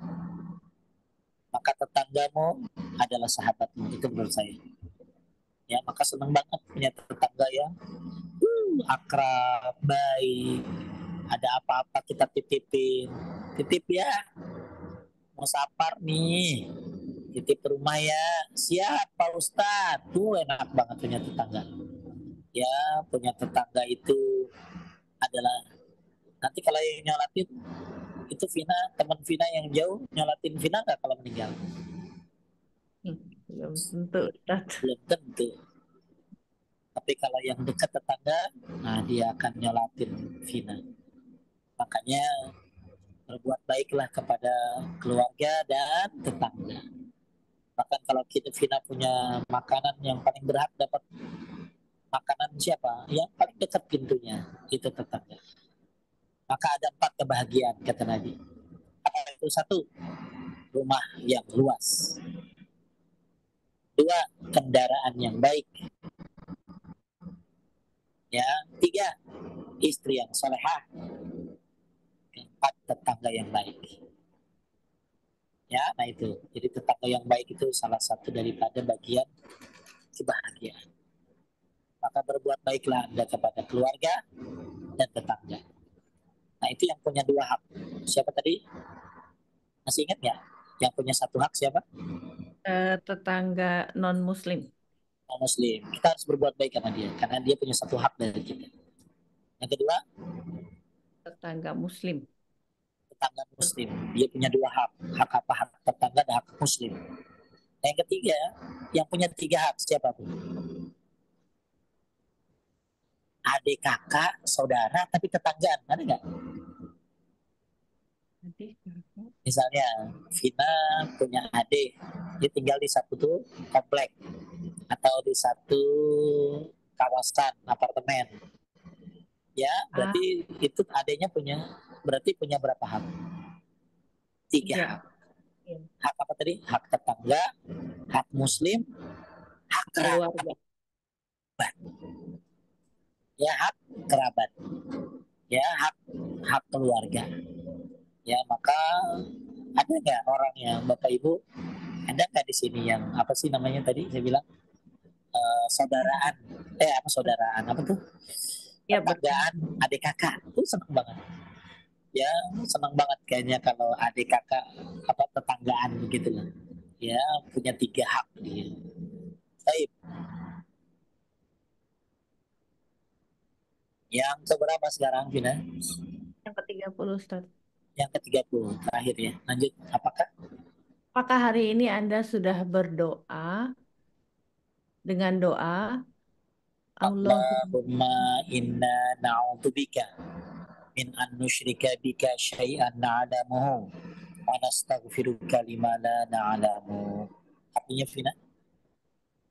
Maka tetanggamu adalah sahabatmu, itu menurut saya. Ya, maka senang banget punya tetangga ya, akrab, baik. Ada apa-apa kita titipin, titip ya, mau sapar nih, titip rumah ya, siap Pak Ustadz. Tuh enak banget punya tetangga. Ya, punya tetangga itu adalah nanti kalau yang nyolatin itu teman Vina yang jauh nyolatin Vina nggak kalau meninggal? Belum tentu, Ustaz. Belum tentu. Tapi kalau yang dekat tetangga, nah dia akan nyolatin Vina. Makanya berbuat baiklah kepada keluarga dan tetangga. Bahkan kalau kita Vina punya makanan yang paling berhak dapat makanan siapa? Yang paling dekat pintunya itu tetangga. Maka ada 4 kebahagiaan kata Nabi. Apa itu? 1, rumah yang luas. 2, kendaraan yang baik. Ya, 3, istri yang solehah. 4, tetangga yang baik. Ya, nah itu. Jadi tetangga yang baik itu salah satu daripada bagian kebahagiaan. Maka berbuat baiklah Anda kepada keluarga dan tetangga. Nah itu yang punya 2 hak. Siapa tadi? Masih ingat nggak? Yang punya 1 hak siapa? Tetangga non-Muslim. Muslim. Kita harus berbuat baik sama dia karena dia punya 1 hak dari kita. Yang kedua, Tetangga Muslim. tetangga Muslim. Dia punya 2 hak. Hak apa? Hak tetangga dan hak Muslim. Yang ketiga, yang punya 3 hak siapa tuh? Adik, kakak, saudara, tapi tetanggaan. Ada nggak? Misalnya, Vina punya adik, dia tinggal di satu tuh komplek atau di satu kawasan apartemen. Ya, berarti itu adiknya berarti punya berapa hak? 3 hak. Hak apa tadi? Hak tetangga, hak Muslim, hak kerabat. Ya, hak kerabat. Ya, hak keluarga. Ya, maka ada nggak orang yang Bapak Ibu, ada nggak di sini yang apa sih namanya tadi saya bilang saudaraan, apa saudaraan apa tuh? Ya, Tetanggaan, adik kakak, itu senang banget. Ya, senang banget kayaknya kalau adik kakak apa tetanggaan begitu lah. Ya, punya 3 hak dia. Baik. Yang keberapa sekarang, Vina? Yang ke-30, Ustaz. Yang ke-30 terakhir ya. Lanjut, apakah? Apakah hari ini Anda sudah berdoa dengan doa Allah? Allahumma inna na'udzubika min an nusyrika bika syai'an na'lamuhu wa nastaghfiruka lima la na'lamu. Artinya, Vina?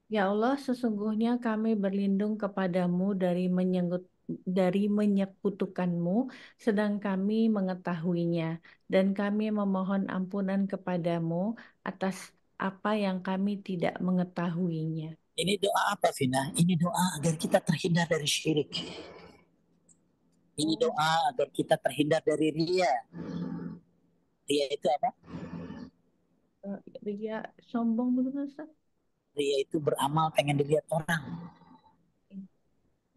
Ya Allah, sesungguhnya kami berlindung kepadamu dari menyekutukanmu, sedang kami mengetahuinya, dan kami memohon ampunan kepadamu atas apa yang kami tidak mengetahuinya. Ini doa apa, Vina? Ini doa agar kita terhindar dari syirik. Ini Oh, doa agar kita terhindar dari ria. Ria itu apa? Ria sombong dulu kan, Ustaz? Ria itu beramal pengen dilihat orang.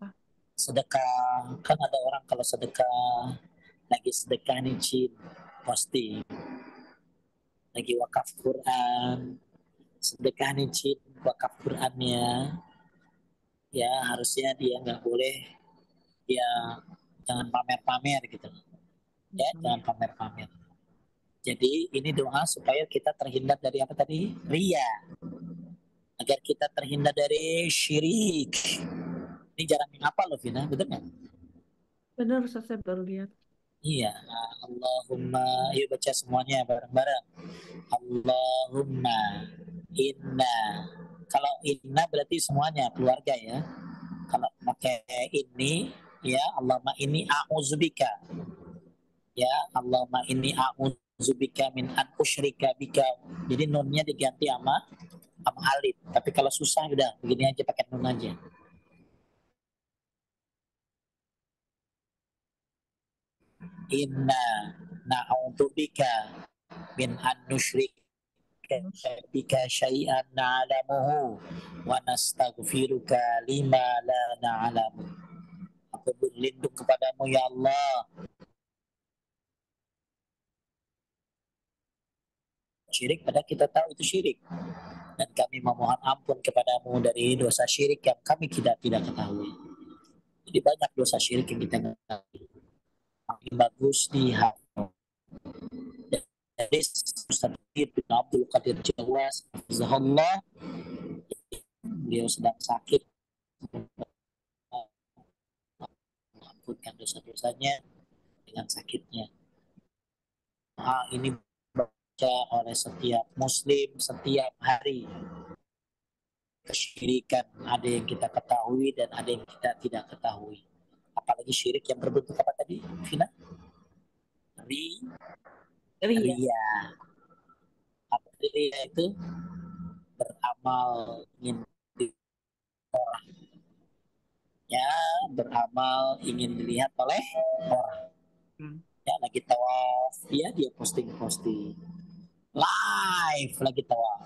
Ah, Sedekah, kan ada orang kalau sedekah, lagi sedekah nih Cid, posting. Lagi wakaf Quran, sedekah nih Cid, wakaf Qurannya, ya harusnya dia nggak boleh, ya jangan pamer-pamer gitu. Ya, jangan pamer-pamer. Jadi ini doa supaya kita terhindar dari apa tadi? Ria. Agar kita terhindar dari syirik. Ini jarang yang apa loh, Vina, betul nggak? benar, Ustaz, saya baru lihat. Iya. Allahumma, yuk baca semuanya bareng-bareng. Allahumma inna. Kalau inna berarti semuanya keluarga ya. Kalau pakai ini ya Allahumma ini a'udzubika. Ya Allahumma ini a'udzubika min an usyrika bika. Jadi nunnya diganti sama alif. Tapi kalau susah udah begini aja pakai nun aja. Inna na'udzubika min an nusyrika bika syai'an na'lamuhu wa nastaghfiruka lima la na'lamu. Aku berlindung kepadamu ya Allah syirik padahal kita tahu itu syirik, dan kami memohon ampun kepadamu dari dosa syirik yang kami tidak ketahui. Jadi banyak dosa syirik yang kita ketahui. Paling bagus di hati. Jadi Ustaz bin Abdul Qadir Jawas, Zahullah, beliau sedang sakit, mengampunkan dosa-dosanya dengan sakitnya. Ini baca oleh setiap muslim setiap hari. Kesyirikan ada yang kita ketahui dan ada yang kita tidak ketahui. Apalagi syirik yang berbentuk apa tadi, Vina? Ria. Ria. Apa ria itu? Beramal ingin orang. Ya, beramal ingin dilihat oleh orang. Ya, lagi tawaf, ya dia posting-posting. Live lagi tawaf.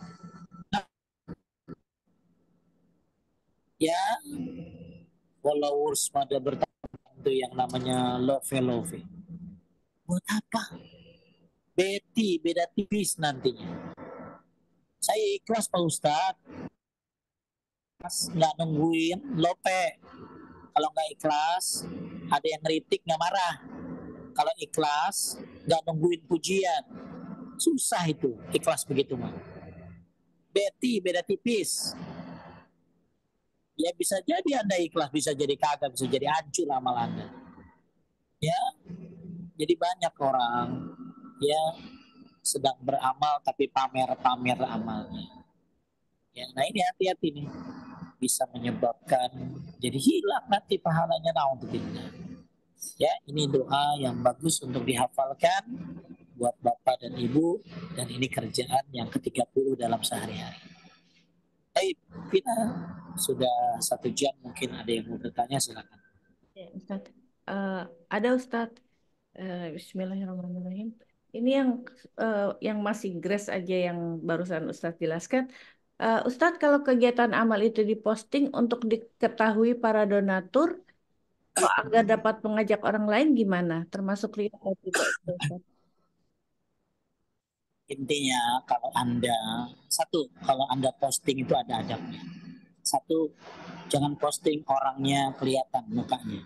Ya, followers pada bertambah itu yang namanya love. Buat apa? Betty beda tipis nantinya. Saya ikhlas Pak Ustadz, nggak nungguin lope. Kalau nggak ikhlas, ada yang ngeritik nggak marah. Kalau ikhlas, nggak nungguin pujian. Susah itu, ikhlas begitu mah. Betty beda tipis. Ya bisa jadi Anda ikhlas, bisa jadi kagak, bisa jadi hancur amal Anda. Ya, jadi banyak orang ya sedang beramal tapi pamer-pamer amalnya. Ya, nah ini hati-hati nih, bisa menyebabkan jadi hilang nanti pahalanya naudzubillah. Ya, ini doa yang bagus untuk dihafalkan buat Bapak dan Ibu, dan ini kerjaan yang ke-30 dalam sehari-hari. Baik, kita sudah 1 jam, mungkin ada yang mau bertanya, silakan. Ya, Ustaz. Eh, ada Ustaz. Bismillahirrahmanirrahim. Ini yang masih grace aja yang barusan Ustadz jelaskan. Ustadz, kalau kegiatan amal itu diposting untuk diketahui para donatur, kok agar dapat mengajak orang lain gimana? Termasuk riya atau tidak itu, Ustadz? Intinya kalau Anda posting itu ada adabnya. Satu, jangan posting orangnya kelihatan mukanya.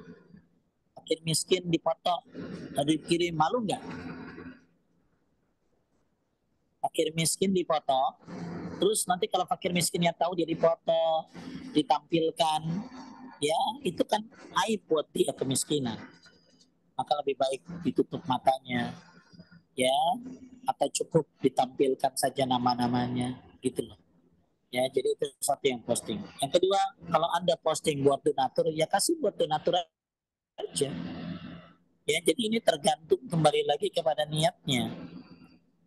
fakir miskin dipoto, lalu dikirim, malu nggak? Fakir miskin dipoto, terus nanti kalau fakir miskinnya tahu dia dipoto, ditampilkan, ya itu kan aib buat dia kemiskinan. Maka lebih baik ditutup matanya, ya, atau cukup ditampilkan saja nama-namanya, gitu loh. Ya, jadi itu satu yang posting. Yang kedua, kalau Anda posting buat donatur, ya kasih buat donatur aja. Ya, jadi ini tergantung kembali lagi kepada niatnya.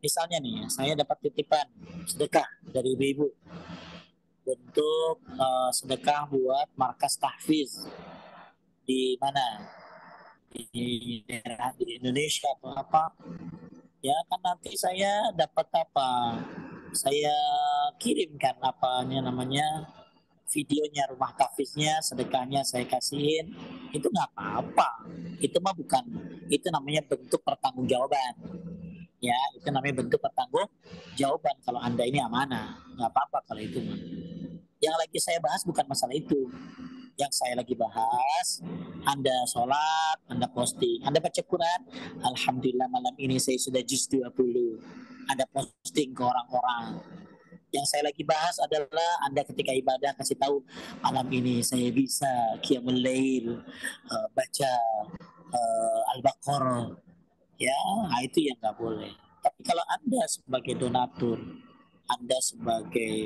Misalnya nih, saya dapat titipan sedekah dari ibu-ibu untuk sedekah buat markas tahfiz di mana, di daerah di Indonesia atau apa, ya kan nanti saya dapat apa, saya kirimkan namanya videonya rumah tahfiznya, sedekahnya saya kasihin, itu nggak apa-apa. Itu mah bukan, itu namanya bentuk pertanggungjawaban. Ya, itu namanya bentuk pertanggungjawaban kalau Anda ini amanah. Nggak apa-apa kalau itu mah. Yang lagi saya bahas bukan masalah itu. Yang saya lagi bahas, Anda sholat, Anda posting, Anda baca Quran, Alhamdulillah malam ini saya sudah juz 20. Anda posting ke orang-orang. Yang saya lagi bahas adalah Anda ketika ibadah kasih tahu, malam ini saya bisa qiyamul lail, baca Al-Baqarah. Ya, nah itu yang nggak boleh. Tapi kalau Anda sebagai donatur, Anda sebagai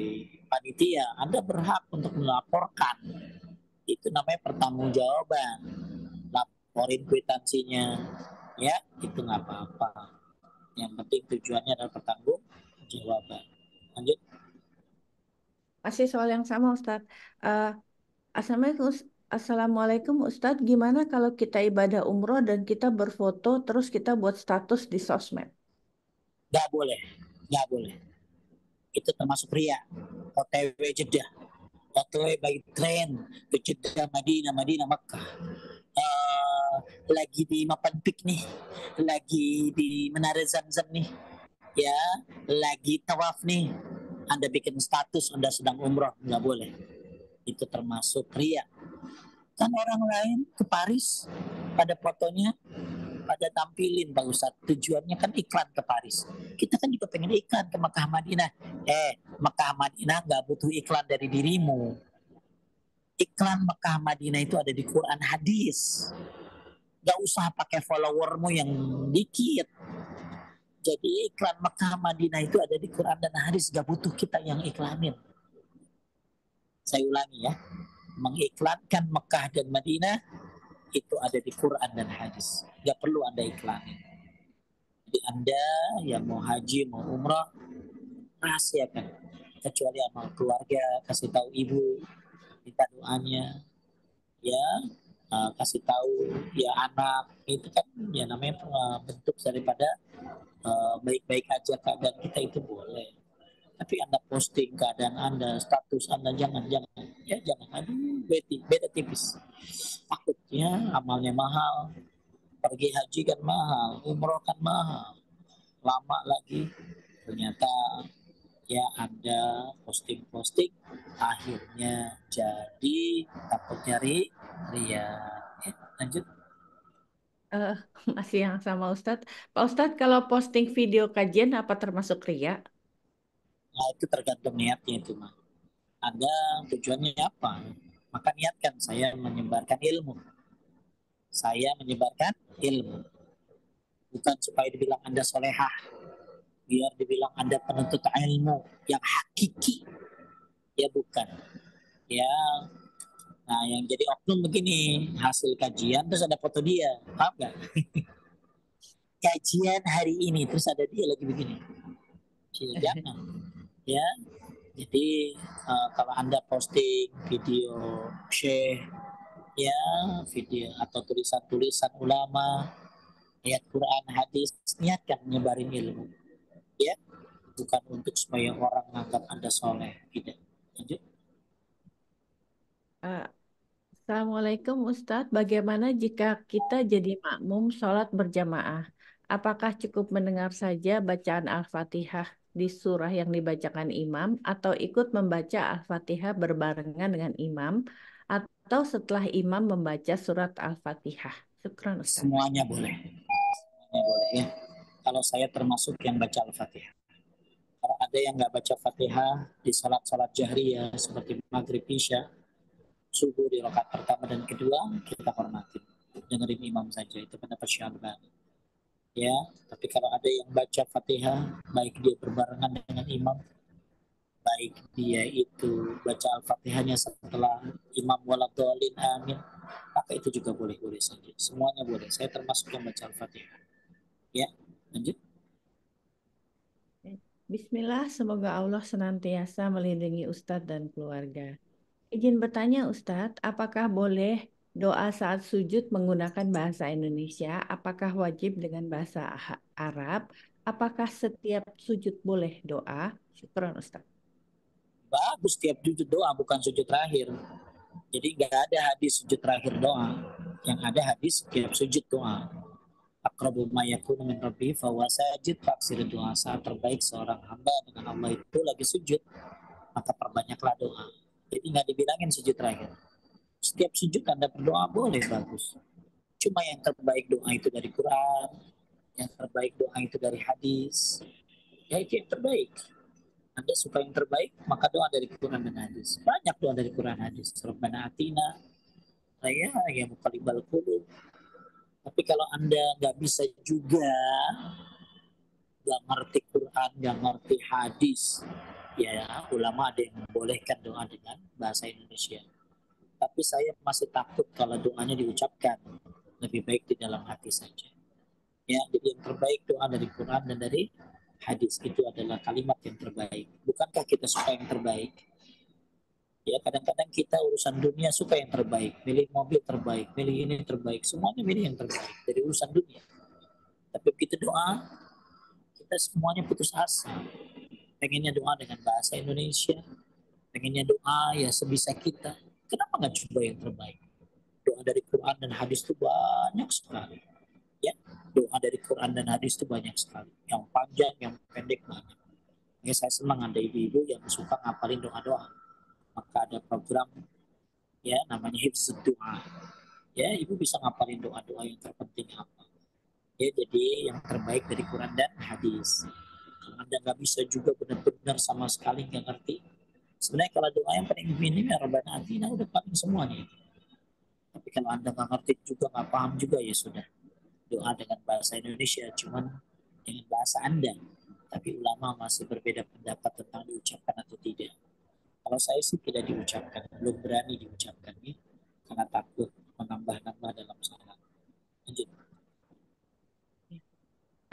panitia, Anda berhak untuk melaporkan. Itu namanya pertanggungjawaban. Laporin kwitansinya. Ya, itu nggak apa-apa. Yang penting tujuannya adalah pertanggungjawaban. Lanjut. Masih soal yang sama, Ustadz. Eh, Assalamualaikum, Assalamualaikum Ustadz. Gimana kalau kita ibadah umroh dan kita berfoto terus kita buat status di sosmed? Nggak boleh. Nggak boleh. Itu termasuk ria. OTW Jeddah. OTW by train ke Jeddah, Madinah, Madinah, Makkah. Lagi di Mapan Pik nih, lagi di Menara Zamzam nih, ya, lagi tawaf nih, Anda bikin status Anda sedang umroh, nggak boleh. Itu termasuk ria. Kan orang lain ke Paris, pada fotonya, pada tampilin Pak Ustadz. Tujuannya kan iklan ke Paris. Kita kan juga pengen iklan ke Mekah Madinah. Mekah Madinah nggak butuh iklan dari dirimu. Iklan Mekah Madinah itu ada di Quran hadis. Gak usah pakai followermu yang dikit. Jadi iklan Mekah Madinah itu ada di Quran dan hadis, gak butuh kita yang iklanin. Saya ulangi ya, mengiklankan Mekah dan Madinah itu ada di Quran dan hadis, gak perlu Anda iklanin. Jadi Anda yang mau haji, mau umrah, rahasiakan. Kecuali amal keluarga, kasih tahu ibu, minta doanya, ya, kasih tahu ya anak, itu kan ya namanya bentuk daripada baik-baik aja keadaan kita, itu boleh. Tapi Anda posting keadaan Anda, status Anda, jangan ya, jangan. Aduh, beda tipis. Takutnya amalnya mahal, pergi haji kan mahal, umroh kan mahal, lama lagi, ternyata ya Anda posting-posting akhirnya jadi takut nyari ria. Lanjut. Eh, Masih yang sama Ustadz. Pak Ustadz, kalau posting video kajian apa termasuk ria? Nah, itu tergantung niatnya itu mah. Anda tujuannya apa? Maka niatkan saya menyebarkan ilmu. Saya menyebarkan ilmu. Bukan supaya dibilang Anda solehah. Biar dibilang Anda penuntut ilmu yang hakiki. Ya bukan. Ya, nah yang jadi oknum begini. Hasil kajian terus ada foto dia. Paham gak? Kajian hari ini terus ada dia lagi begini. Jangan. Ya, jadi kalau Anda posting video share, ya, video atau tulisan-tulisan ulama, ayat Quran, hadis, niatkan menyebarin ilmu, ya, bukan untuk supaya orang menganggap Anda soleh, tidak. Lanjut. Eh, Assalamualaikum Ustadz. Bagaimana jika kita jadi makmum sholat berjamaah? Apakah cukup mendengar saja bacaan Al-Fatihah di surah yang dibacakan imam atau ikut membaca Al-Fatihah berbarengan dengan imam atau setelah imam membaca surat Al-Fatihah? Syukran Ustadz. Semuanya boleh. Semuanya boleh ya. Kalau saya termasuk yang baca Al-Fatihah. Kalau ada yang nggak baca Fatihah di salat-salat jahriyah seperti maghrib isya, subuh di rakaat pertama dan kedua, kita hormati. Dengerin imam saja, itu pendapat Syalbani. Ya, tapi kalau ada yang baca Fatihah, baik dia berbarengan dengan imam, baik dia itu baca Al-Fatihahnya setelah imam waladhalin amin, maka itu juga boleh-boleh saja. Semuanya boleh. Saya termasuk yang baca Al-Fatihah. Ya, lanjut. Bismillah, semoga Allah senantiasa melindungi Ustadz dan keluarga. Izin bertanya Ustadz, apakah boleh doa saat sujud menggunakan bahasa Indonesia? Apakah wajib dengan bahasa Arab? Apakah setiap sujud boleh doa? Syukran Ustadz. Bagus tiap sujud doa, bukan sujud terakhir. Jadi nggak ada hadis sujud terakhir doa. Yang ada hadis setiap sujud doa. Akrabu ma yakunu min rabbi fahuwa sajid, faksir doa. Saat terbaik seorang hamba dengan Allah itu lagi sujud, maka perbanyaklah doa. Jadi nggak dibilangin sujud terakhir. Setiap sujud Anda berdoa boleh, bagus. Cuma yang terbaik doa itu dari Quran, yang terbaik doa itu dari hadis. Ya itu yang terbaik. Anda suka yang terbaik, maka doa dari Quran dan hadis. Banyak doa dari Quran dan hadis. Rabbana atina, ya muqallibal qulub. Tapi kalau Anda nggak bisa juga, nggak ngerti Quran, nggak ngerti hadis, ya ulama ada yang membolehkan doa dengan bahasa Indonesia. Tapi saya masih takut kalau doanya diucapkan. Lebih baik di dalam hati saja. Ya, jadi yang terbaik doa dari Quran dan dari hadis itu adalah kalimat yang terbaik. Bukankah kita suka yang terbaik? Ya, kadang-kadang kita urusan dunia suka yang terbaik, milih mobil terbaik, milih ini terbaik, semuanya milih yang terbaik dari urusan dunia. Tapi begitu doa, kita semuanya putus asa. Pengennya doa dengan bahasa Indonesia, pengennya doa ya sebisa kita. Kenapa nggak coba yang terbaik? Doa dari Quran dan hadis itu banyak sekali. Ya, doa dari Quran dan hadis itu banyak sekali. Yang panjang, yang pendek banyak. Ya, saya senang ada ibu-ibu yang suka ngapalin doa-doa. Maka ada program ya namanya Hifz Doa. Ya, ibu bisa ngapalin doa-doa yang terpenting apa. Ya, jadi yang terbaik dari Quran dan hadis. Kalau Anda nggak bisa juga benar-benar sama sekali nggak ngerti, sebenarnya kalau doa yang paling minim ya Rabbana Atina udah paling semuanya. Tapi kalau Anda nggak ngerti juga, nggak paham juga, ya sudah. Doa dengan bahasa Indonesia, cuman dengan bahasa Anda. Tapi ulama masih berbeda pendapat tentang diucapkan atau tidak. Kalau saya sih tidak diucapkan, belum berani diucapkan ya, karena takut menambah-nambah dalam salat. Lanjut.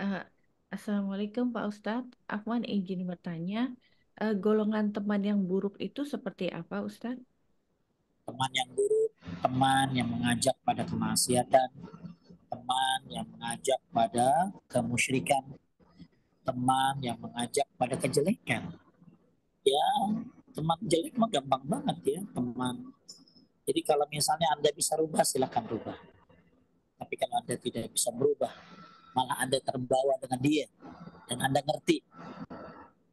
Eh, Assalamualaikum Pak Ustadz. Afwan izin bertanya, golongan teman yang buruk itu seperti apa Ustadz? Teman yang buruk, teman yang mengajak pada kemaksiatan, teman yang mengajak pada kemusyrikan, teman yang mengajak pada kejelekan. Ya, teman jelek mah gampang banget ya, teman. Jadi kalau misalnya Anda bisa rubah, silakan rubah. Tapi kalau Anda tidak bisa merubah, malah Anda terbawa dengan dia, dan Anda ngerti,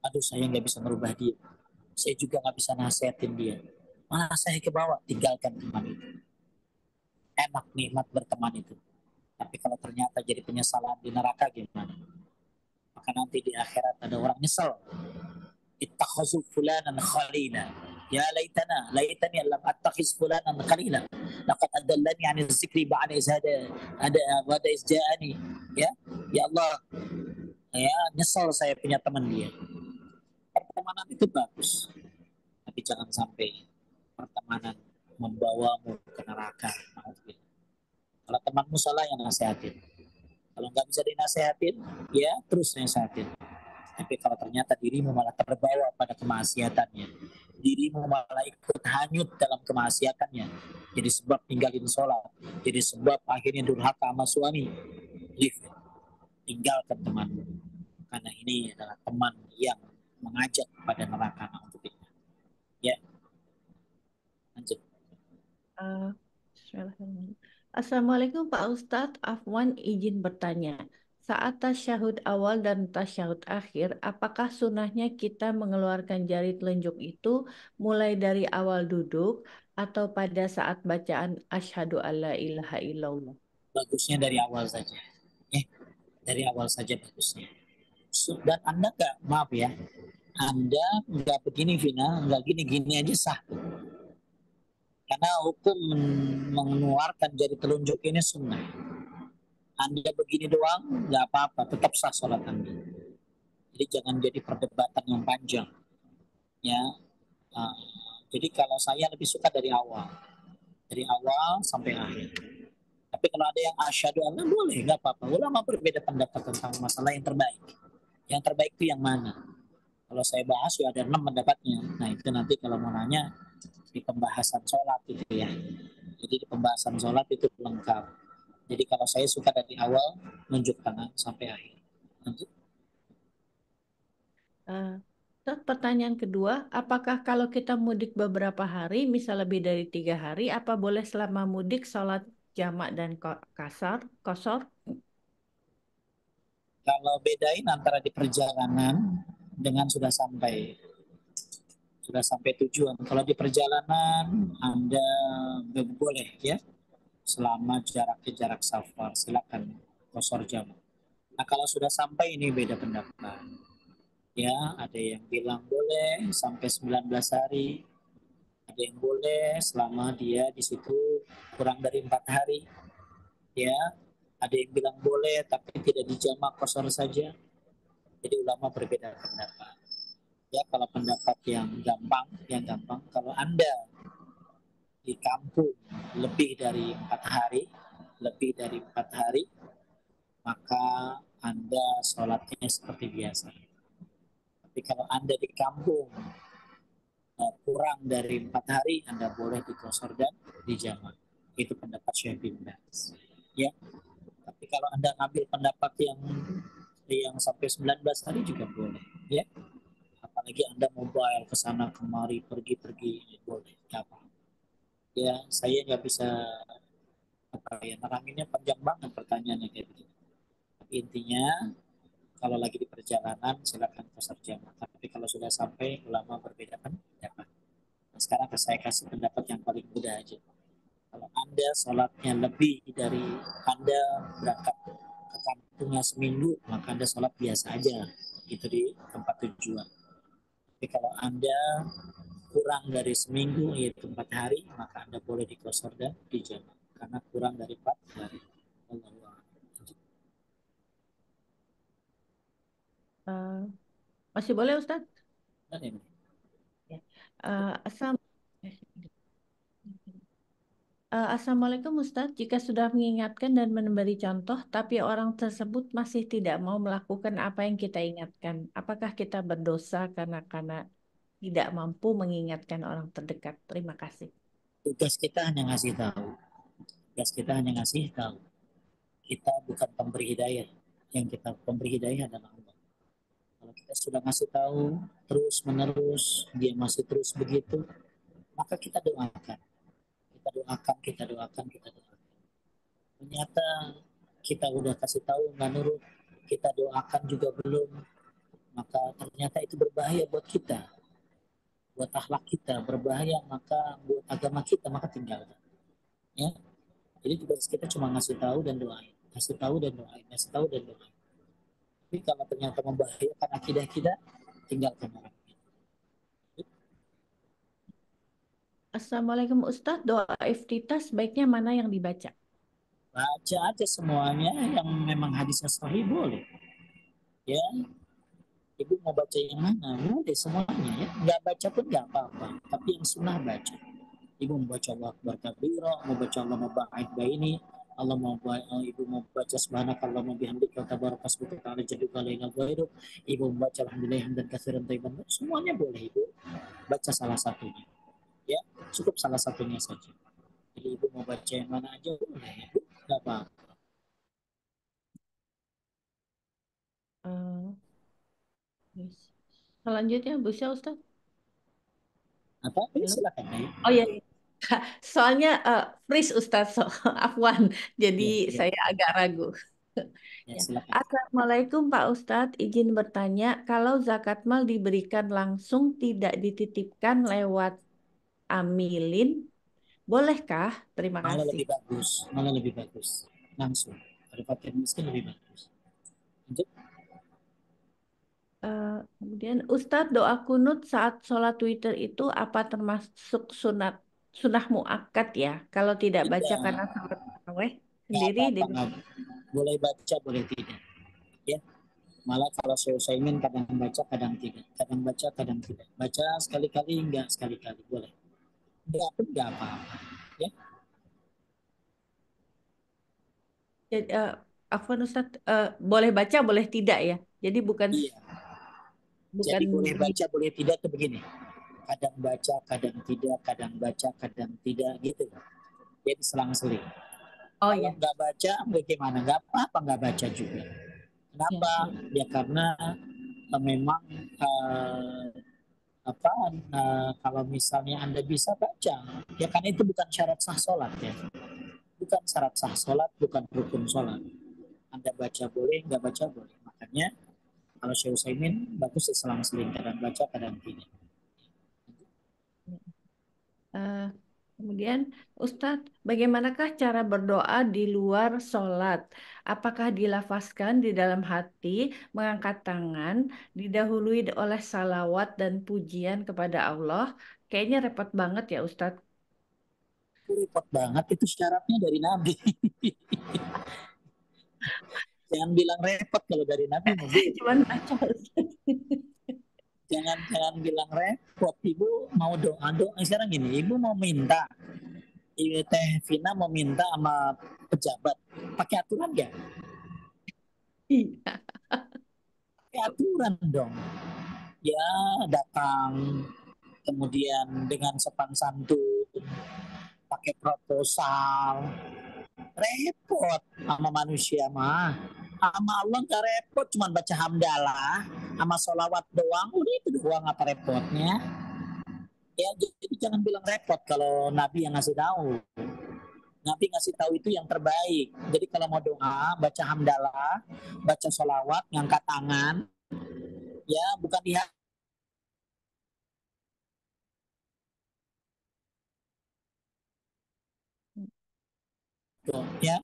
aduh saya nggak bisa merubah dia, saya juga nggak bisa nasihatin dia, malah saya ke bawah, tinggalkan teman itu. Enak nikmat berteman itu. Tapi kalau ternyata jadi penyesalan di neraka gimana? Maka nanti di akhirat ada orang nyesel. Ittakhazu fulanan khalila. Ya laitani lam attakhiz fulanan khalila. Laqad adallani 'an zikri ba'da iz ada ba'da iz ja'ani. Ya, ya Allah, ya nyesel saya punya teman dia. Pertemanan itu bagus, tapi jangan sampai pertemanan membawamu ke neraka. Kalau temanmu salah, yang nasihatin. Kalau nggak bisa dinasehatin, ya terus nasehatin. Tapi kalau ternyata dirimu malah terbawa pada kemaksiatannya, dirimu malah ikut hanyut dalam kemaksiatannya, jadi sebab tinggalin sholat, jadi sebab akhirnya durhaka sama suami, leave, tinggalkan temanmu. Karena ini adalah teman yang mengajak pada neraka untuk kita. Ya, lanjut. Eh, Assalamualaikum Pak Ustadz. Afwan izin bertanya. Saat tasyahud awal dan tasyahud akhir, apakah sunnahnya kita mengeluarkan jari telunjuk itu mulai dari awal duduk atau pada saat bacaan asyhadu alla ilaha illallah? Bagusnya dari awal saja. Eh, dari awal saja bagusnya. Dan Anda nggak, maaf ya, Anda nggak begini Vina, nggak gini-gini aja sah. Karena hukum mengeluarkan jari telunjuk ini sunnah. Anda begini doang, nggak apa-apa, tetap sah sholat Anda. Jadi jangan jadi perdebatan yang panjang. Ya, uh, jadi kalau saya lebih suka dari awal sampai akhir. Tapi kalau ada yang asyhadu Allah boleh, nggak apa-apa. Ulama berbeda pendapat tentang masalah yang terbaik. Yang terbaik itu yang mana? Kalau saya bahas ya ada 6 pendapatnya. Nah itu nanti kalau mau nanya di pembahasan sholat itu ya. Jadi di pembahasan sholat itu lengkap. Jadi kalau saya suka dari awal nunjuk tangan sampai akhir. Nanti, Eh, Terus pertanyaan kedua, apakah kalau kita mudik beberapa hari, misal lebih dari 3 hari, apa boleh selama mudik sholat jamak dan kosor? kalau bedain antara di perjalanan dengan sudah sampai tujuan. Kalau di perjalanan Anda boleh ya selama jarak safar silakan kosor jam. Nah kalau sudah sampai ini beda pendapat. Ya ada yang bilang boleh sampai 19 hari, ada yang boleh selama dia di situ kurang dari 4 hari. Ya ada yang bilang boleh tapi tidak dijamak kosor saja. Jadi ulama berbeda pendapat. Ya kalau pendapat yang gampang kalau Anda di kampung lebih dari 4 hari maka Anda sholatnya seperti biasa. Tapi kalau Anda di kampung kurang dari 4 hari, Anda boleh dikosor dan dijamak. Itu pendapat Syekh bin Baz. Ya, tapi kalau Anda ambil pendapat yang sampai 19 hari juga boleh. Ya, apalagi Anda mobile ke sana kemari pergi-pergi ya boleh. Apa? Ya, saya nggak bisa apa ya neranginnya panjang banget pertanyaannya kayak gitu. Tapi intinya kalau lagi di perjalanan silakan kosor jamak. Tapi kalau sudah sampai ulama berbeda pendapat. Nah, sekarang saya kasih pendapat yang paling mudah aja. Kalau Anda sholatnya lebih dari Anda berangkat ke kampungnya seminggu, maka Anda sholat biasa aja. Itu di tempat tujuan. Tapi kalau Anda kurang dari seminggu, yaitu 4 hari, maka Anda boleh dikosor dan dijamak. Karena kurang dari 4 hari. Allah. Eh, Masih boleh, Ustaz? Dan ini. Ya. Assalamualaikum. Assalamualaikum Ustadz, jika sudah mengingatkan dan memberi contoh, tapi orang tersebut masih tidak mau melakukan apa yang kita ingatkan, apakah kita berdosa karena tidak mampu mengingatkan orang terdekat? Terima kasih. Tugas kita hanya ngasih tahu. Tugas kita hanya ngasih tahu. Kita bukan pemberi hidayah. Yang kita pemberi hidayah adalah Allah. Kalau kita sudah ngasih tahu terus menerus, dia masih terus begitu, maka kita doakan. Kita doakan, kita doakan, kita doakan. Ternyata kita udah kasih tahu nggak nurut, kita doakan juga belum, maka ternyata itu berbahaya buat kita, buat akhlak kita, berbahaya maka buat agama kita, maka tinggalkan. Ya, jadi tugas kita cuma ngasih tahu dan doain, ngasih tahu dan doain, ngasih tahu dan doain. Tapi kalau ternyata membahayakan akidah kita, tinggalkan orang. Assalamualaikum Ustadz, doa iftitah sebaiknya mana yang dibaca? Baca aja semuanya yang memang hadisnya sahih boleh. Ya, ibu mau baca yang mana? Boleh semuanya ya. Nggak baca pun nggak apa-apa. Tapi yang sunnah baca. Ibu mau baca Allah Akbar kabira, mau baca Allah mau ba'id baini, Allah mau ibu mau baca subhanakallah mau bihamdika tabaraka ismuka ta'ala jaddu kalaina ghairu, ibu mau baca alhamdulillah hamdan katsiran thayyiban, semuanya boleh ibu baca salah satunya. Ya, cukup salah satunya saja. Jadi ibu mau baca yang mana aja boleh ibu, nggak apa-apa. Eh, yes. Selanjutnya bisa Ustadz? Apa? Ya, Halo? silakan ya. Oh iya, iya. Soalnya freeze Ustadz, Afwan, jadi Ya, ya, saya agak ragu. ya Ya. silakan. Assalamualaikum Pak Ustadz, izin bertanya, kalau zakat mal diberikan langsung tidak dititipkan lewat amilin, bolehkah? Terima Malah kasih. lebih bagus, malah lebih bagus. langsung. Kalau fakir miskin lebih bagus. Lanjut. Kemudian Ustadz, doa kunut saat sholat witir itu apa termasuk sunat sunnah muakkad ya? Kalau tidak baca karena Tidak, sholat tarawih nggak sendiri di apa-apa, nggak boleh baca, boleh tidak. Ya, malah kalau saya Utsaimin kadang baca, kadang tidak. Kadang baca, kadang tidak. Baca sekali-kali, enggak sekali-kali, boleh. Enggak pun enggak apa-apa. Ya, jadi, Afwan Ustadz, boleh baca boleh tidak ya? Jadi bukan iya. bukan Jadi boleh di baca, boleh tidak tuh begini. Kadang baca, kadang tidak, kadang baca, kadang tidak gitu. Jadi selang-seling. oh Kalau ya nggak baca, bagaimana? Nggak apa-apa nggak baca juga. ya Kenapa? ya. Ya karena memang apa kalau misalnya Anda bisa baca, ya kan itu bukan syarat sah sholat ya. Bukan syarat sah sholat, bukan rukun sholat. Anda baca boleh, nggak baca boleh. Makanya kalau Syekh Utsaimin bagus selang-seling, kadang baca, kadang tidak. Eh, Kemudian, Ustadz, bagaimanakah cara berdoa di luar sholat? Apakah dilafazkan di dalam hati, mengangkat tangan, didahului oleh salawat dan pujian kepada Allah? Kayaknya repot banget ya, Ustadz. Itu repot banget, itu syaratnya dari Nabi. Jangan bilang repot kalau dari Nabi mau Cuman beda. baca, Ustadz. Jangan bilang repot. Ibu mau doa doa sekarang gini. Ibu mau minta, Ibu Teh Vina mau minta sama pejabat. Pakai aturan nggak? Iya. Pakai aturan dong. Ya datang, kemudian dengan sopan santun, pakai proposal. Repot sama manusia mah. Sama Allah nggak repot, cuman baca hamdalah, sama sholawat doang. Udah itu doang, apa repotnya? Ya jadi jangan bilang repot kalau Nabi yang ngasih tahu. Nabi ngasih tahu itu yang terbaik. Jadi kalau mau doa, baca hamdalah, baca sholawat, ngangkat tangan, ya bukan di ya.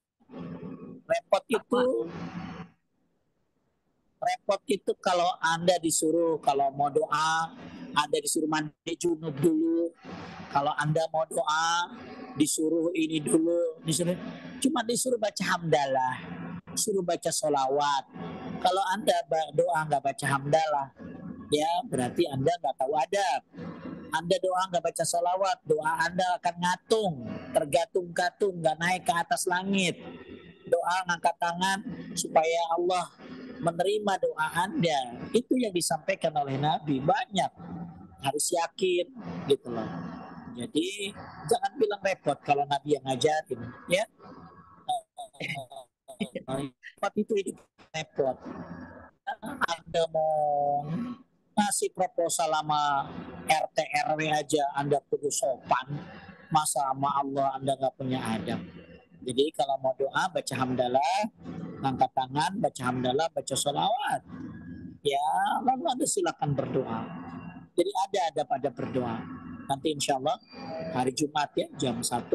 Repot itu Apa? repot itu kalau Anda disuruh kalau mau doa, Anda disuruh mandi junub dulu. Kalau Anda mau doa, disuruh ini dulu, disuruh baca hamdalah, suruh baca solawat. Kalau Anda doa nggak baca hamdalah, ya berarti Anda nggak tahu adab. Anda doa nggak baca solawat, doa Anda akan ngatung, tergatung-gatung, nggak naik ke atas langit. Doa ngangkat tangan supaya Allah menerima doa Anda. Itu yang disampaikan oleh Nabi banyak. Harus yakin gitu loh. Jadi jangan bilang repot kalau Nabi yang ngajarin ya. Repot itu hidup repot. Anda mau ngasih proposal sama RT RW aja Anda perlu sopan. Masa sama Allah Anda nggak punya adab. Jadi kalau mau doa baca hamdalah, angkat tangan, baca hamdalah, baca sholawat. Ya, lalu Anda silakan berdoa. Jadi ada pada berdoa. Nanti insya Allah hari Jumat ya jam 1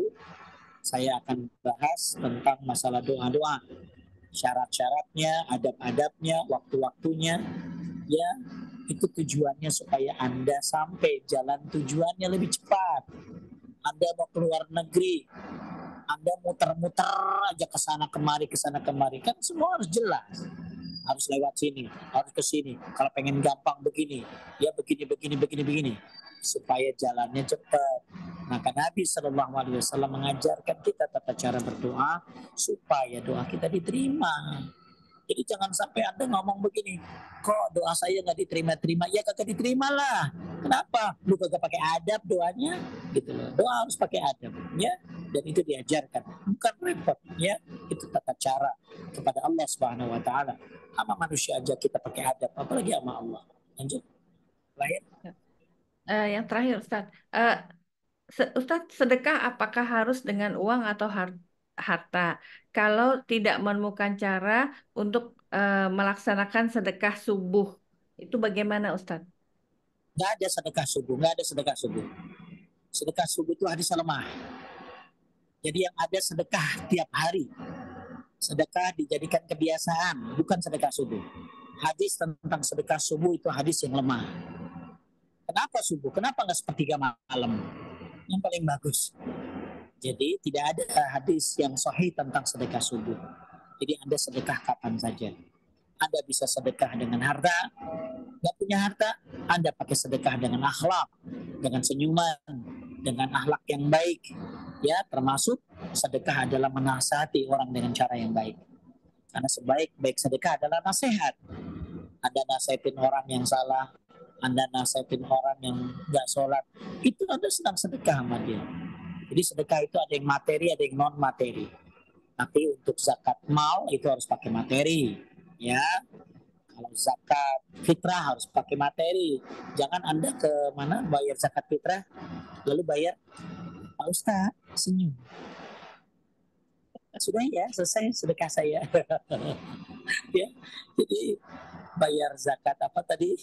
saya akan bahas tentang masalah doa-doa. Syarat-syaratnya, adab-adabnya, waktu-waktunya. Ya, itu tujuannya supaya Anda sampai jalan tujuannya lebih cepat. Anda mau keluar negeri, Anda muter-muter aja ke sana kemari. Kan semua harus jelas. Harus lewat sini, harus ke sini. Kalau pengen gampang begini, ya begini. Supaya jalannya cepat. Maka Nabi Shallallahu Alaihi Wasallam mengajarkan kita tata cara berdoa supaya doa kita diterima. Jadi jangan sampai Anda ngomong begini, kok doa saya nggak diterima-terima? Ya kagak diterima lah. Kenapa? Lu kagak pakai adab doanya? Gitu loh. Doa harus pakai adab, ya. Dan itu diajarkan, bukan repot, ya. Itu tata cara kepada Allah Subhanahu Wa Taala. Sama manusia aja kita pakai adab, apalagi sama Allah. Lanjut, lahir. Yang terakhir, Ustadz. Ustadz, sedekah apakah harus dengan uang atau harta? Kalau tidak menemukan cara untuk melaksanakan sedekah subuh, itu bagaimana, Ustadz? Nggak ada sedekah subuh, nggak ada sedekah subuh. Sedekah subuh itu hadis lemah. Jadi yang ada sedekah tiap hari. Sedekah dijadikan kebiasaan, bukan sedekah subuh. Hadis tentang sedekah subuh itu hadis yang lemah. Kenapa subuh? Kenapa nggak sepertiga malam? Yang paling bagus. Jadi tidak ada hadis yang sahih tentang sedekah subuh. Jadi Anda sedekah kapan saja. Anda bisa sedekah dengan harta, nggak punya harta, Anda pakai sedekah dengan akhlak, dengan senyuman, dengan akhlak yang baik. Ya, termasuk sedekah adalah menasihati orang dengan cara yang baik. Karena sebaik-baik sedekah adalah nasihat. Anda nasihatin orang yang salah, Anda nasihatin orang yang nggak sholat, itu Anda sedang sedekah sama dia. Jadi sedekah itu ada yang materi, ada yang non materi. Tapi untuk zakat mal itu harus pakai materi, ya. Kalau zakat fitrah harus pakai materi. Jangan Anda ke mana bayar zakat fitrah, lalu bayar, Pak Ustaz, senyum. Sudah ya, selesai sedekah saya. Ya, jadi bayar zakat apa tadi?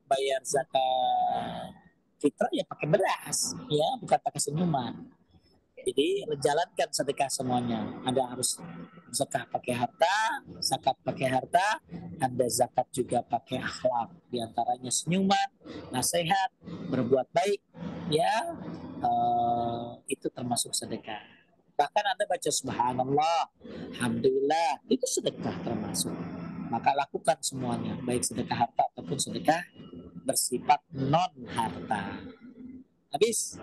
Bayar zakat fitrah ya pakai beras, ya bukan pakai senyuman. Jadi jalankan sedekah semuanya. Anda harus zakat pakai harta, zakat pakai harta, Anda zakat juga pakai akhlak. Di antaranya senyuman, nasihat, berbuat baik, ya itu termasuk sedekah. Bahkan Anda baca subhanallah, alhamdulillah, itu sedekah termasuk. Maka lakukan semuanya, baik sedekah harta ataupun sedekah bersifat non harta. Habis.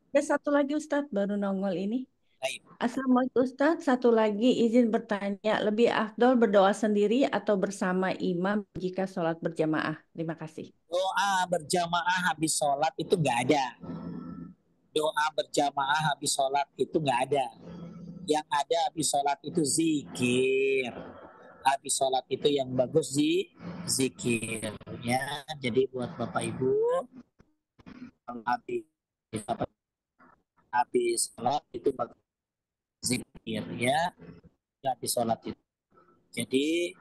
Ada satu lagi Ustadz baru nongol ini. Baik. Assalamualaikum Ustadz, satu lagi izin bertanya, lebih afdol berdoa sendiri atau bersama imam jika sholat berjamaah? Terima kasih. Doa berjamaah habis sholat itu nggak ada. Doa berjamaah habis sholat itu nggak ada. Yang ada habis sholat itu zikir. Habis sholat itu yang bagus zikir. Ya, jadi buat bapak ibu habis habis sholat itu bagus zikir, ya. Habis sholat itu. Jadi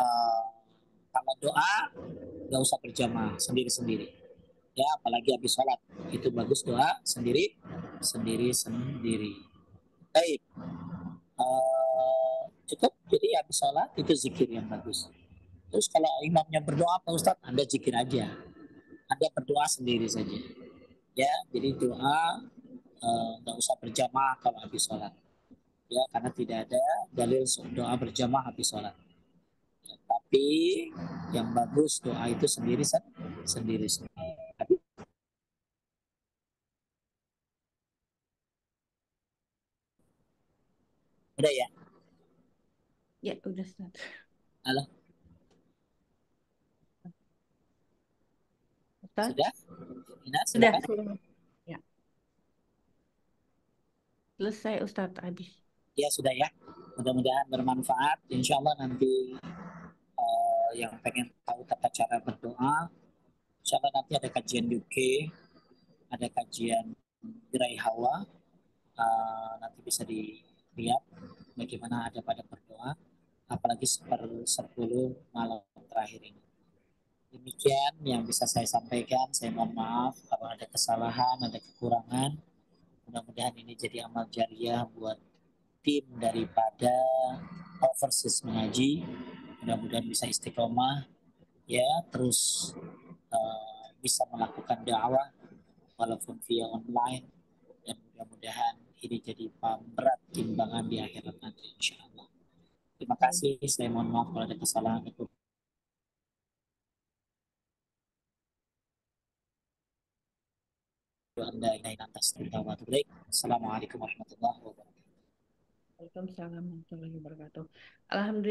uh, kalau doa nggak usah berjamaah, sendiri-sendiri. Ya, apalagi habis sholat itu bagus doa sendiri. Baik. Cukup. Jadi habis sholat itu zikir yang bagus. Terus kalau imamnya berdoa, Pak Ustadz, Anda zikir aja. Anda berdoa sendiri saja. Ya, jadi doa nggak usah berjamaah kalau habis sholat. Ya, karena tidak ada dalil doa berjamaah habis sholat. Ya, tapi yang bagus doa itu sendiri. Udah ya? Ya, udah Ustadz. Halo, Ustadz? sudah? Ina, Sudah, silakan. sudah. Ya, selesai Ustadz habis. Ya sudah ya. Mudah-mudahan bermanfaat. Insya Allah nanti yang pengen tahu tata cara berdoa, insya Allah nanti ada kajian UK, ada kajian gerai hawa, nanti bisa dilihat bagaimana ada pada berdoa, apalagi 10 malam terakhir ini. Demikian yang bisa saya sampaikan. Saya mohon maaf kalau ada kesalahan, ada kekurangan. Mudah-mudahan ini jadi amal jariah buat tim daripada Overseas Mengaji. Mudah-mudahan bisa istiqomah, ya, terus bisa melakukan dakwah walaupun via online, dan mudah-mudahan ini jadi pemberat timbangan di akhirat nanti insya Allah. Terima kasih. Saya mohon maaf kalau ada kesalahan. Assalamualaikum warahmatullahi wabarakatuh. Waalaikumsalam warahmatullahi wabarakatuh. Alhamdulillah.